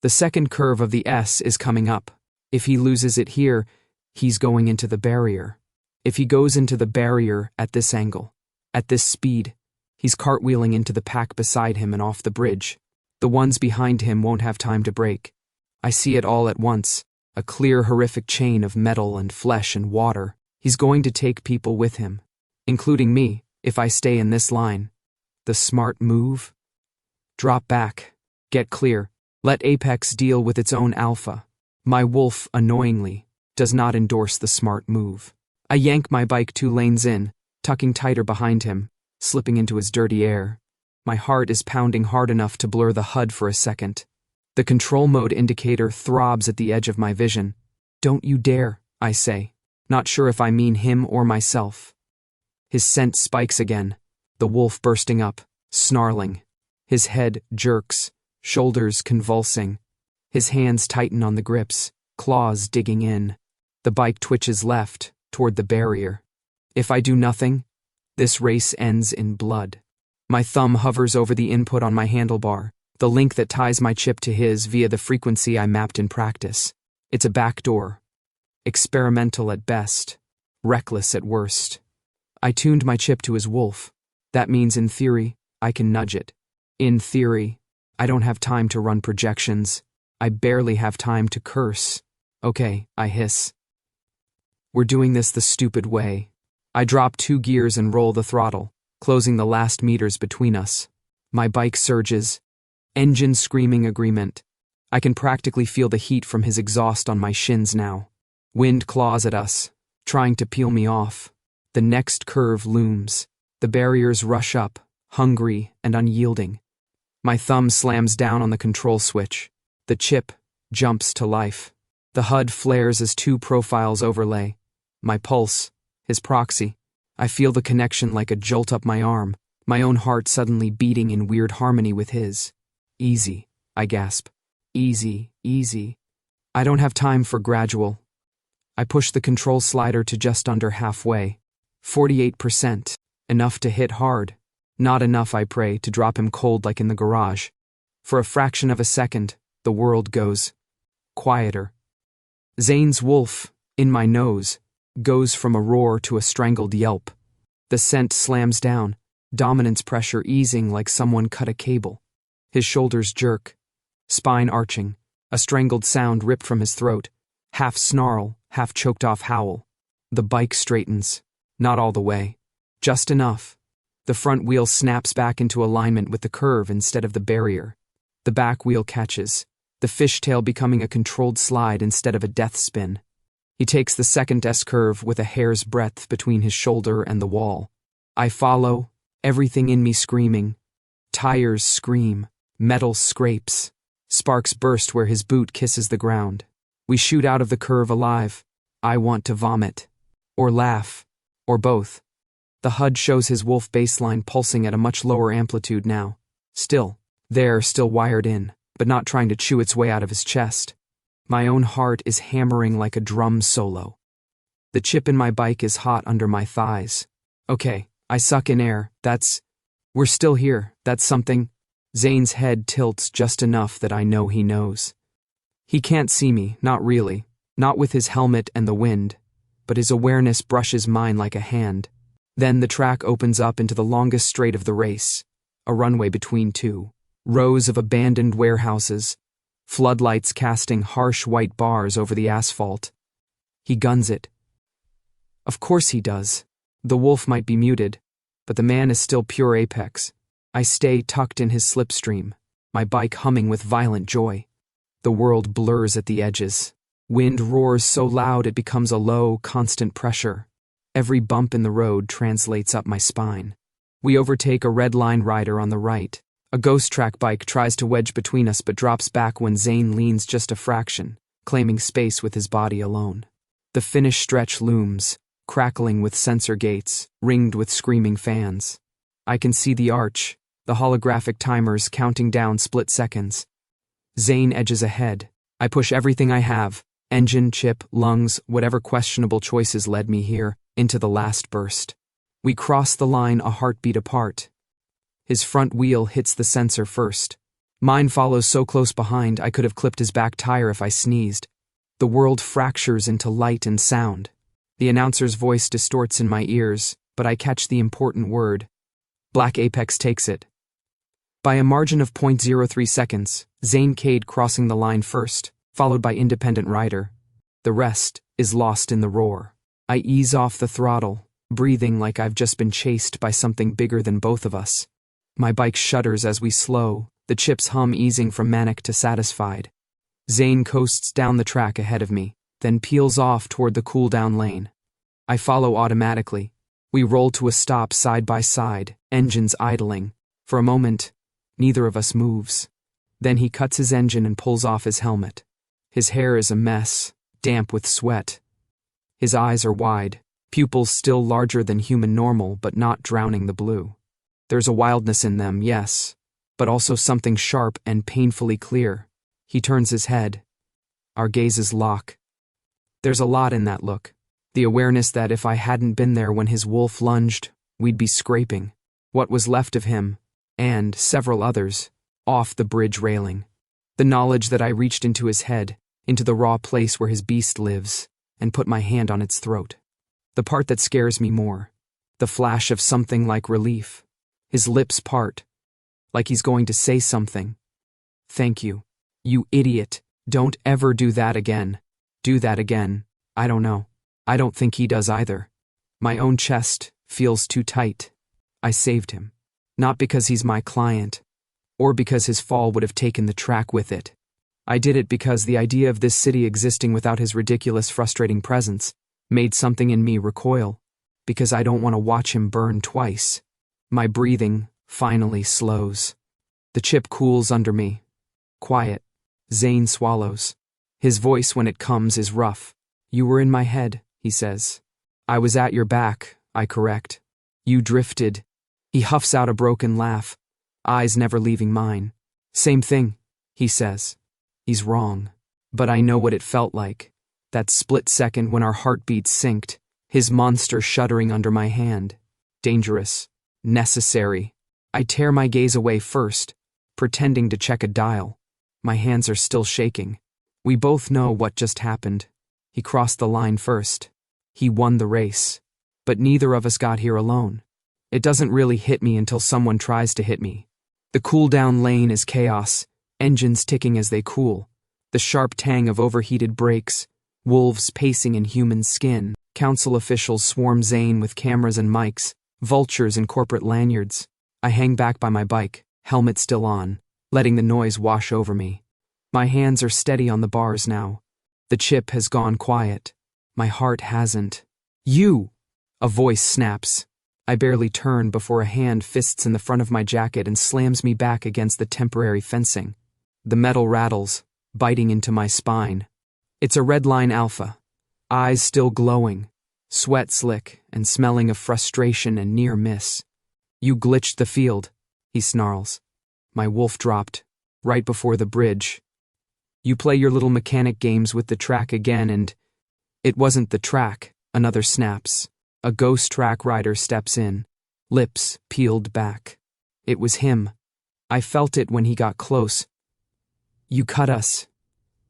The second curve of the S is coming up. If he loses it here, he's going into the barrier. If he goes into the barrier at this angle, at this speed, he's cartwheeling into the pack beside him and off the bridge. The ones behind him won't have time to brake. I see it all at once. A clear, horrific chain of metal and flesh and water. He's going to take people with him, including me, if I stay in this line. The smart move? Drop back. Get clear. Let Apex deal with its own alpha. My wolf, annoyingly, does not endorse the smart move. I yank my bike 2 lanes in, tucking tighter behind him, slipping into his dirty air. My heart is pounding hard enough to blur the HUD for a second. The control mode indicator throbs at the edge of my vision. Don't you dare, I say, not sure if I mean him or myself. His scent spikes again, the wolf bursting up, snarling. His head jerks, shoulders convulsing. His hands tighten on the grips, claws digging in. The bike twitches left, toward the barrier. If I do nothing, this race ends in blood. My thumb hovers over the input on my handlebar, the link that ties my chip to his via the frequency I mapped in practice. It's a backdoor. Experimental at best, reckless at worst. I tuned my chip to his wolf. That means in theory, I can nudge it. In theory, I don't have time to run projections. I barely have time to curse. Okay, I hiss. We're doing this the stupid way. I drop 2 gears and roll the throttle, closing the last meters between us. My bike surges. Engine screaming agreement. I can practically feel the heat from his exhaust on my shins now. Wind claws at us, trying to peel me off. The next curve looms. The barriers rush up, hungry and unyielding. My thumb slams down on the control switch. The chip jumps to life. The HUD flares as 2 profiles overlay. My pulse, his proxy. I feel the connection like a jolt up my arm, my own heart suddenly beating in weird harmony with his. Easy, I gasp. Easy, easy. I don't have time for gradual. I push the control slider to just under halfway. 48%. Enough to hit hard. Not enough, I pray, to drop him cold like in the garage. For a fraction of a second, the world goes quieter. Zayn's wolf, in my nose, goes from a roar to a strangled yelp. The scent slams down, dominance pressure easing like someone cut a cable. His shoulders jerk, spine arching, a strangled sound ripped from his throat, half snarl, half choked off howl. The bike straightens, not all the way, just enough. The front wheel snaps back into alignment with the curve instead of the barrier. The back wheel catches, the fishtail becoming a controlled slide instead of a death spin. He takes the second S-curve with a hair's breadth between his shoulder and the wall. I follow, everything in me screaming. Tires scream, metal scrapes. Sparks burst where his boot kisses the ground. We shoot out of the curve alive. I want to vomit. Or laugh. Or both. The HUD shows his wolf baseline pulsing at a much lower amplitude now. Still wired in, but not trying to chew its way out of his chest. My own heart is hammering like a drum solo. The chip in my bike is hot under my thighs. Okay, I suck in air, we're still here, that's something. Zayn's head tilts just enough that I know he knows. He can't see me, not really, not with his helmet and the wind, but his awareness brushes mine like a hand. Then the track opens up into the longest straight of the race, a runway between 2 rows of abandoned warehouses, floodlights casting harsh white bars over the asphalt. He guns it. Of course he does. The wolf might be muted, but the man is still pure apex. I stay tucked in his slipstream, my bike humming with violent joy. The world blurs at the edges. Wind roars so loud it becomes a low, constant pressure. Every bump in the road translates up my spine. We overtake a red line rider on the right. A ghost track bike tries to wedge between us but drops back when Zayn leans just a fraction, claiming space with his body alone. The finish stretch looms, crackling with sensor gates, ringed with screaming fans. I can see the arch, the holographic timers counting down split seconds. Zayn edges ahead. I push everything I have, engine, chip, lungs, whatever questionable choices led me here, into the last burst. We cross the line a heartbeat apart. His front wheel hits the sensor first. Mine follows so close behind I could have clipped his back tire if I sneezed. The world fractures into light and sound. The announcer's voice distorts in my ears, but I catch the important word. Black Apex takes it. By a margin of 0.03 seconds, Zayn Cade crossing the line first, followed by Independent Rider. The rest is lost in the roar. I ease off the throttle, breathing like I've just been chased by something bigger than both of us. My bike shudders as we slow, the chips hum easing from manic to satisfied. Zayn coasts down the track ahead of me, then peels off toward the cool-down lane. I follow automatically. We roll to a stop side by side, engines idling. For a moment, neither of us moves. Then he cuts his engine and pulls off his helmet. His hair is a mess, damp with sweat. His eyes are wide, pupils still larger than human normal but not drowning the blue. There's a wildness in them, yes, but also something sharp and painfully clear. He turns his head. Our gazes lock. There's a lot in that look. The awareness that if I hadn't been there when his wolf lunged, we'd be scraping what was left of him, and several others, off the bridge railing. The knowledge that I reached into his head, into the raw place where his beast lives, and put my hand on its throat. The part that scares me more. The flash of something like relief. His lips part, like he's going to say something. Thank you. You idiot. Don't ever do that again. Do that again. I don't know. I don't think he does either. My own chest feels too tight. I saved him. Not because he's my client, or because his fall would have taken the track with it. I did it because the idea of this city existing without his ridiculous, frustrating presence made something in me recoil, because I don't want to watch him burn twice. My breathing finally slows. The chip cools under me. Quiet. Zayn swallows. His voice when it comes is rough. You were in my head, he says. I was at your back, I correct. You drifted. He huffs out a broken laugh, eyes never leaving mine. Same thing, he says. He's wrong. But I know what it felt like. That split second when our heartbeats synced, his monster shuddering under my hand. Dangerous. Necessary. I tear my gaze away first, pretending to check a dial. My hands are still shaking. We both know what just happened. He crossed the line first. He won the race. But neither of us got here alone. It doesn't really hit me until someone tries to hit me. The cool-down lane is chaos, engines ticking as they cool, the sharp tang of overheated brakes, wolves pacing in human skin, council officials swarm Zayn with cameras and mics, vultures in corporate lanyards. I hang back by my bike, helmet still on, letting the noise wash over me. My hands are steady on the bars now. The chip has gone quiet. My heart hasn't. You! A voice snaps. I barely turn before a hand fists in the front of my jacket and slams me back against the temporary fencing. The metal rattles, biting into my spine. It's a Redline Alpha. Eyes still glowing, sweat slick and smelling of frustration and near miss. You glitched the field, he snarls. My wolf dropped, right before the bridge. You play your little mechanic games with the track again and… It wasn't the track, another snaps. A ghost track rider steps in, lips peeled back. It was him. I felt it when he got close. You cut us.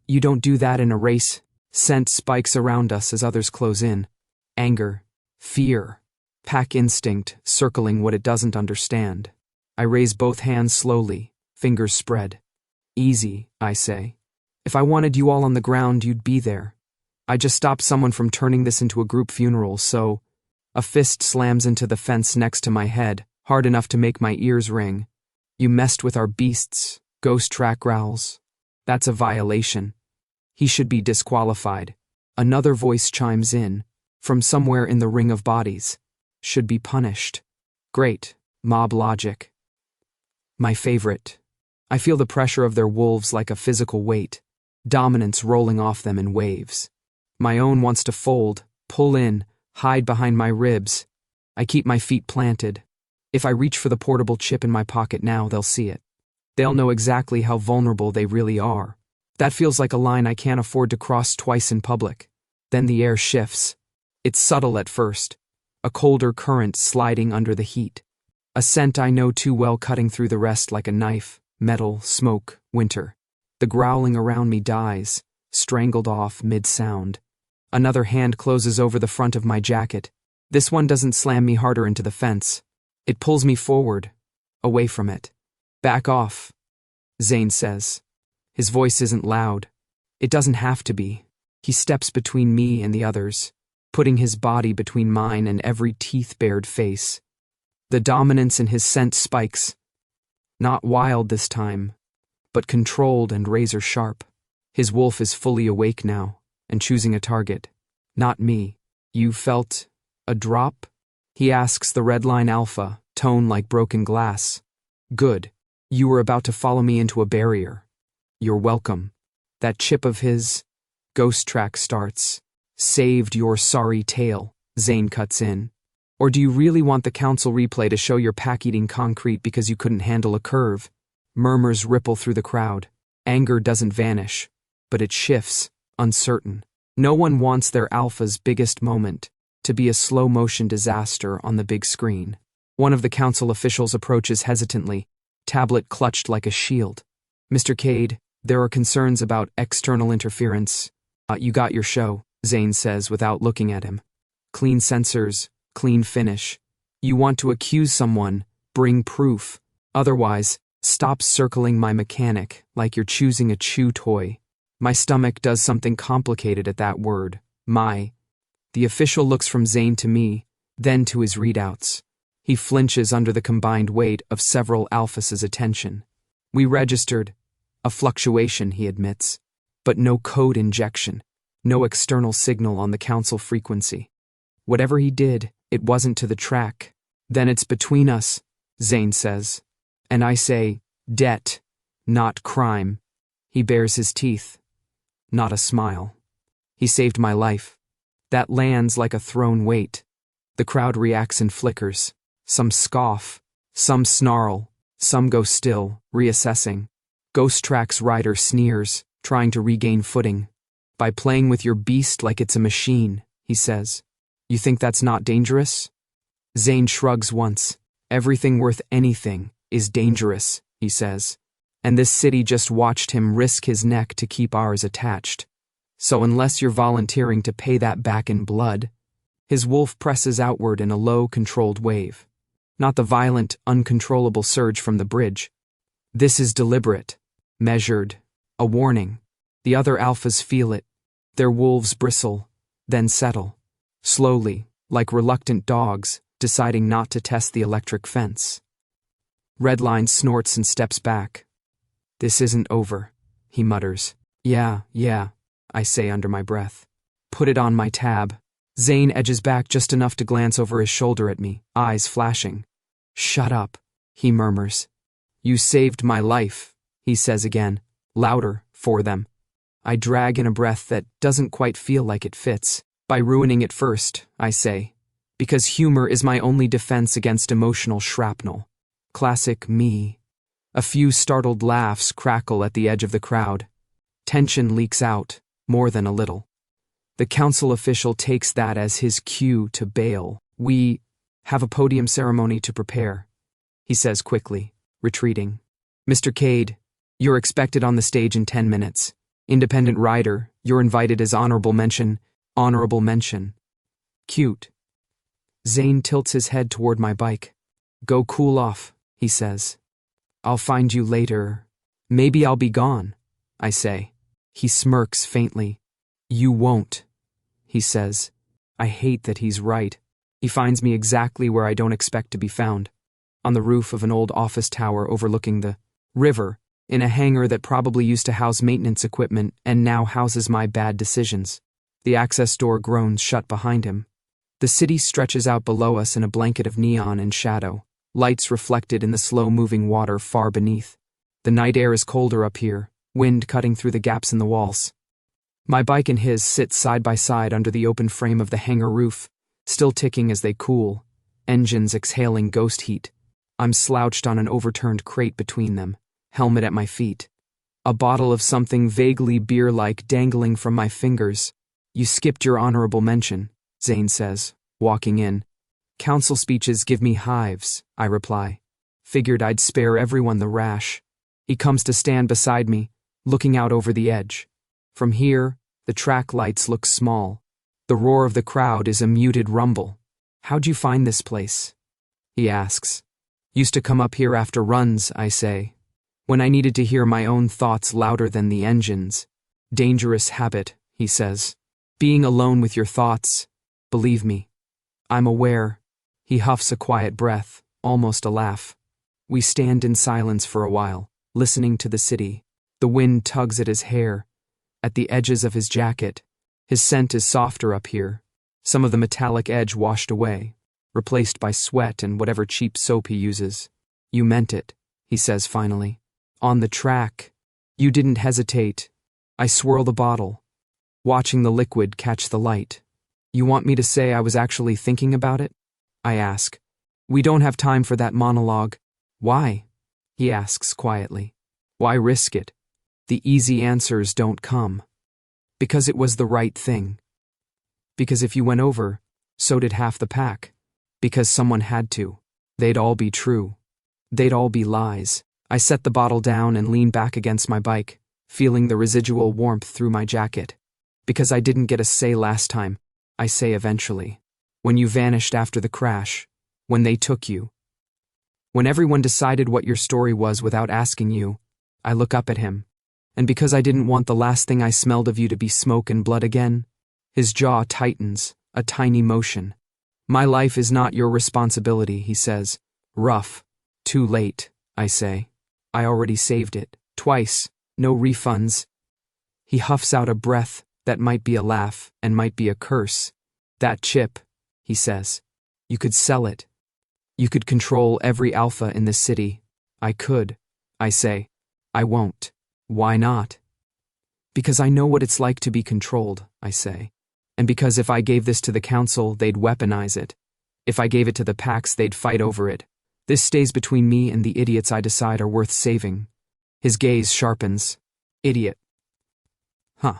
You don't do that in a race. Scent spikes around us as others close in. Anger, fear, pack instinct circling what it doesn't understand. I raise both hands slowly, fingers spread. Easy, I say. If I wanted you all on the ground, you'd be there. I just stopped someone from turning this into a group funeral, so… A fist slams into the fence next to my head, hard enough to make my ears ring. You messed with our beasts, ghost track growls. That's a violation. He should be disqualified. Another voice chimes in, from somewhere in the ring of bodies. Should be punished. Great, mob logic. My favorite. I feel the pressure of their wolves like a physical weight, dominance rolling off them in waves. My own wants to fold, pull in, hide behind my ribs. I keep my feet planted. If I reach for the portable chip in my pocket now, they'll see it. They'll know exactly how vulnerable they really are. That feels like a line I can't afford to cross twice in public. Then the air shifts. It's subtle at first, a colder current sliding under the heat. A scent I know too well cutting through the rest like a knife, metal, smoke, winter. The growling around me dies, strangled off mid-sound. Another hand closes over the front of my jacket. This one doesn't slam me harder into the fence. It pulls me forward, away from it. Back off, Zayn says. His voice isn't loud. It doesn't have to be. He steps between me and the others, putting his body between mine and every teeth-bared face. The dominance in his scent spikes. Not wild this time, but controlled and razor-sharp. His wolf is fully awake now, and choosing a target. Not me. You felt a drop? He asks the Redline Alpha, tone like broken glass. Good. You were about to follow me into a barrier. You're welcome. That chip of his… Ghost track starts. Saved your sorry tale, Zayn cuts in. Or do you really want the council replay to show your pack-eating concrete because you couldn't handle a curve? Murmurs ripple through the crowd. Anger doesn't vanish, but it shifts. Uncertain. No one wants their alpha's biggest moment to be a slow-motion disaster on the big screen. One of the council officials approaches hesitantly, tablet clutched like a shield. Mr. Cade, there are concerns about external interference. You got your show, Zayn says without looking at him. Clean sensors, clean finish. You want to accuse someone, bring proof. Otherwise, stop circling my mechanic like you're choosing a chew toy. My stomach does something complicated at that word. The official looks from Zayn to me, then to his readouts. He flinches under the combined weight of several alphas' attention. We registered a fluctuation, he admits, but no code injection, no external signal on the council frequency. Whatever he did, it wasn't to the track. Then it's between us, Zayn says. And I say, debt, not crime. He bares his teeth. Not a smile. He saved my life. That lands like a thrown weight. The crowd reacts in flickers. Some scoff, some snarl, some go still, reassessing. Ghost Track's Ryder sneers, trying to regain footing. By playing with your beast like it's a machine, he says. You think that's not dangerous? Zayn shrugs once. Everything worth anything is dangerous, he says. And this city just watched him risk his neck to keep ours attached. So unless you're volunteering to pay that back in blood, his wolf presses outward in a low, controlled wave. Not the violent, uncontrollable surge from the bridge. This is deliberate, measured, a warning. The other alphas feel it. Their wolves bristle, then settle. Slowly, like reluctant dogs, deciding not to test the electric fence. Redline snorts and steps back. This isn't over, he mutters. Yeah, I say under my breath. Put it on my tab. Zayn edges back just enough to glance over his shoulder at me, eyes flashing. Shut up, he murmurs. You saved my life, he says again, louder, for them. I drag in a breath that doesn't quite feel like it fits. By ruining it first, I say. Because humor is my only defense against emotional shrapnel. Classic me. A few startled laughs crackle at the edge of the crowd. Tension leaks out, more than a little. The council official takes that as his cue to bail. We have a podium ceremony to prepare, he says quickly, retreating. Mr. Cade, you're expected on the stage in 10 minutes. Independent Ryder, you're invited as honorable mention. Honorable mention. Cute. Zayn tilts his head toward my bike. Go cool off, he says. I'll find you later. Maybe I'll be gone, I say. He smirks faintly. You won't, he says. I hate that he's right. He finds me exactly where I don't expect to be found. On the roof of an old office tower overlooking the river, in a hangar that probably used to house maintenance equipment and now houses my bad decisions. The access door groans shut behind him. The city stretches out below us in a blanket of neon and shadow, lights reflected in the slow-moving water far beneath. The night air is colder up here, wind cutting through the gaps in the walls. My bike and his sit side by side under the open frame of the hangar roof, still ticking as they cool, engines exhaling ghost heat. I'm slouched on an overturned crate between them, helmet at my feet. A bottle of something vaguely beer-like dangling from my fingers. You skipped your honorable mention, Zayn says, walking in. Council speeches give me hives, I reply. Figured I'd spare everyone the rash. He comes to stand beside me, looking out over the edge. From here, the track lights look small. The roar of the crowd is a muted rumble. How'd you find this place? He asks. Used to come up here after runs, I say. When I needed to hear my own thoughts louder than the engines. Dangerous habit, he says. Being alone with your thoughts. Believe me. I'm aware. He huffs a quiet breath, almost a laugh. We stand in silence for a while, listening to the city. The wind tugs at his hair, at the edges of his jacket. His scent is softer up here, some of the metallic edge washed away, replaced by sweat and whatever cheap soap he uses. You meant it, he says finally. On the track. You didn't hesitate. I swirl the bottle, watching the liquid catch the light. You want me to say I was actually thinking about it? I ask. We don't have time for that monologue. Why? He asks quietly. Why risk it? The easy answers don't come. Because it was the right thing. Because if you went over, so did half the pack. Because someone had to. They'd all be true. They'd all be lies. I set the bottle down and lean back against my bike, feeling the residual warmth through my jacket. Because I didn't get a say last time, I say eventually. When you vanished after the crash, When they took you. When everyone decided what your story was without asking you, I look up at him. And because I didn't want the last thing I smelled of you to be smoke and blood again, his jaw tightens, a tiny motion. My life is not your responsibility, he says. Rough. Too late, I say. I already saved it. Twice. No refunds. He huffs out a breath that might be a laugh and might be a curse. That chip, he says. You could sell it. You could control every alpha in this city. I could. I say. I won't. Why not? Because I know what it's like to be controlled, I say. And because if I gave this to the council, they'd weaponize it. If I gave it to the packs, they'd fight over it. This stays between me and the idiots I decide are worth saving. His gaze sharpens. Idiot. Huh.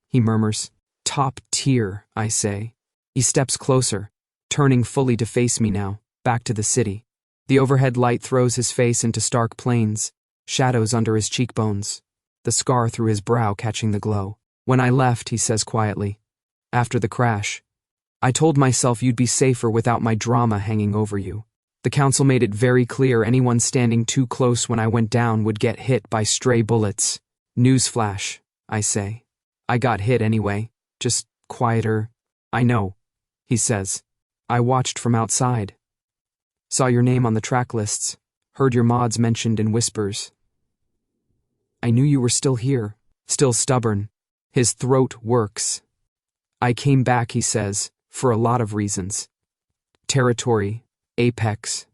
He murmurs. Top tier, I say. He steps closer, turning fully to face me now, back to the city. The overhead light throws his face into stark plains, shadows under his cheekbones, the scar through his brow catching the glow. When I left, he says quietly, after the crash, I told myself you'd be safer without my drama hanging over you. The council made it very clear anyone standing too close when I went down would get hit by stray bullets. Newsflash, I say. I got hit anyway, just quieter. I know, he says. I watched from outside. Saw your name on the track lists, heard your mods mentioned in whispers. I knew you were still here, still stubborn. His throat works. I came back, he says, for a lot of reasons. Territory, apex,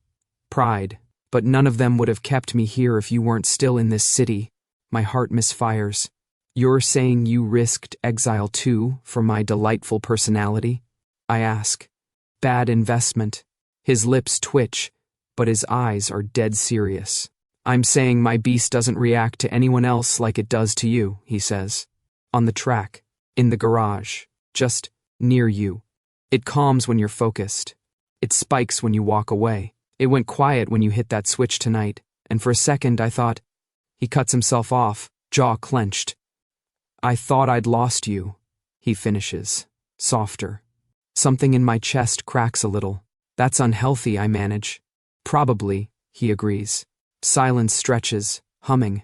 pride, but none of them would have kept me here if you weren't still in this city. My heart misfires. You're saying you risked exile too for my delightful personality? I ask. Bad investment. His lips twitch, but his eyes are dead serious. I'm saying my beast doesn't react to anyone else like it does to you, he says. On the track, in the garage, just near you. It calms when you're focused. It spikes when you walk away. It went quiet when you hit that switch tonight, and for a second I thought, he cuts himself off, jaw clenched. I thought I'd lost you, he finishes, softer. Something in my chest cracks a little. That's unhealthy, I manage. Probably, he agrees. Silence stretches, humming.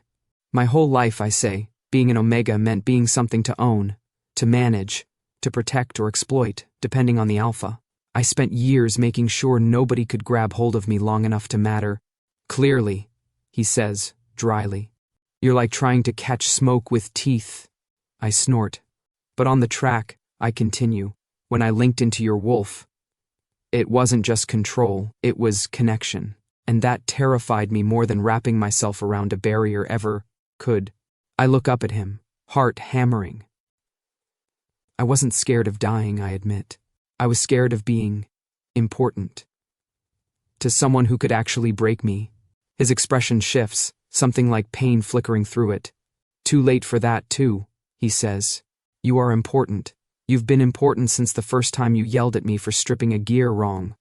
My whole life, I say, being an Omega meant being something to own, to manage, to protect or exploit, depending on the alpha. I spent years making sure nobody could grab hold of me long enough to matter. Clearly, he says, dryly. You're like trying to catch smoke with teeth. I snort. But on the track, I continue. When I linked into your wolf, it wasn't just control, it was connection. And that terrified me more than wrapping myself around a barrier ever could. I look up at him, heart hammering. I wasn't scared of dying, I admit. I was scared of being important. To someone who could actually break me. His expression shifts, something like pain flickering through it. Too late for that, too, he says. You are important. You've been important since the first time you yelled at me for stripping a gear wrong.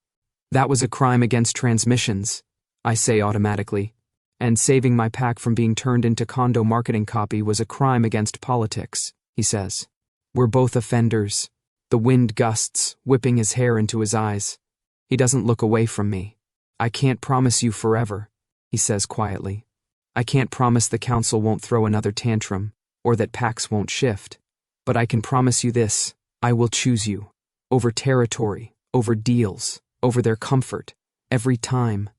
That was a crime against transmissions, I say automatically. And saving my pack from being turned into condo marketing copy was a crime against politics, he says. We're both offenders. The wind gusts, whipping his hair into his eyes. He doesn't look away from me. I can't promise you forever, he says quietly. I can't promise the council won't throw another tantrum, or that packs won't shift. But I can promise you this, I will choose you. Over territory, over deals, over their comfort. Every time.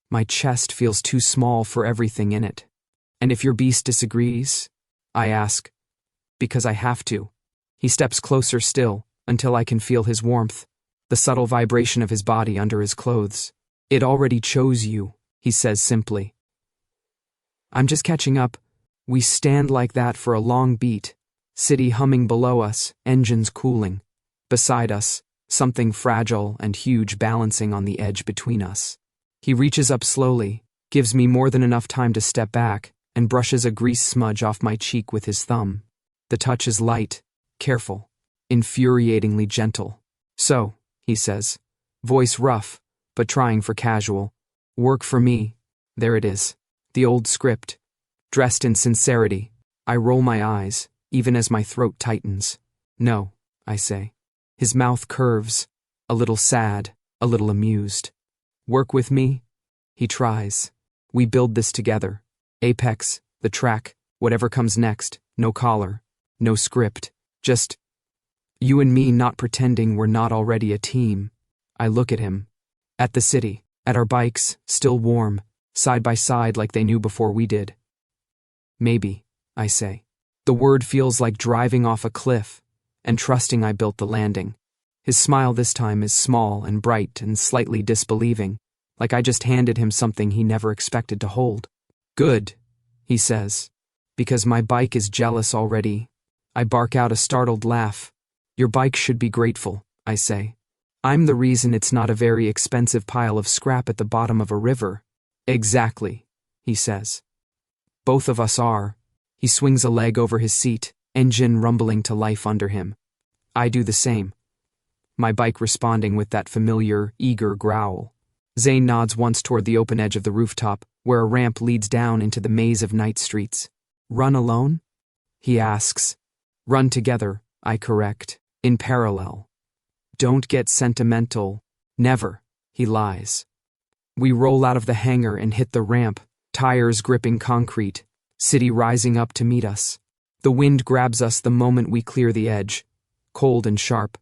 My chest feels too small for everything in it. And if your beast disagrees? I ask. Because I have to. He steps closer still, until I can feel his warmth, the subtle vibration of his body under his clothes. It already chose you, he says simply. I'm just catching up. We stand like that for a long beat. City humming below us, engines cooling. Beside us, something fragile and huge balancing on the edge between us. He reaches up slowly, gives me more than enough time to step back, and brushes a grease smudge off my cheek with his thumb. The touch is light, careful, infuriatingly gentle. So, he says, voice rough, but trying for casual. Work for me. There it is. The old script. Dressed in sincerity. I roll my eyes, even as my throat tightens. No, I say. His mouth curves, a little sad, a little amused. Work with me? He tries. We build this together. Apex, the track, whatever comes next, no collar, no script, just you and me not pretending we're not already a team. I look at him. At the city, at our bikes, still warm, side by side like they knew before we did. Maybe, I say. The word feels like driving off a cliff and trusting I built the landing. His smile this time is small and bright and slightly disbelieving, like I just handed him something he never expected to hold. Good, he says. Because my bike is jealous already. I bark out a startled laugh. Your bike should be grateful, I say. I'm the reason it's not a very expensive pile of scrap at the bottom of a river. Exactly, he says. Both of us are. He swings a leg over his seat, engine rumbling to life under him. I do the same. My bike responding with that familiar, eager growl. Zayn nods once toward the open edge of the rooftop, where a ramp leads down into the maze of night streets. Run alone? He asks. Run together, I correct, in parallel. Don't get sentimental. Never, he lies. We roll out of the hangar and hit the ramp, tires gripping concrete, city rising up to meet us. The wind grabs us the moment we clear the edge, cold and sharp,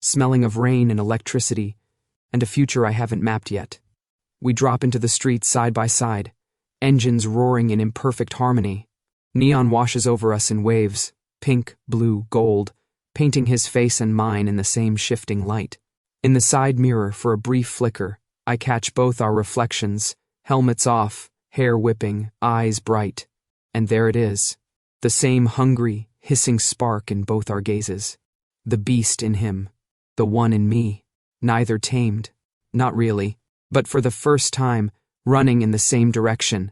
smelling of rain and electricity, and a future I haven't mapped yet. We drop into the street side by side, engines roaring in imperfect harmony. Neon washes over us in waves, pink, blue, gold, painting his face and mine in the same shifting light. In the side mirror, for a brief flicker, I catch both our reflections, helmets off, hair whipping, eyes bright. And there it is, the same hungry, hissing spark in both our gazes. The beast in him, the one in me, neither tamed, not really, but for the first time, running in the same direction,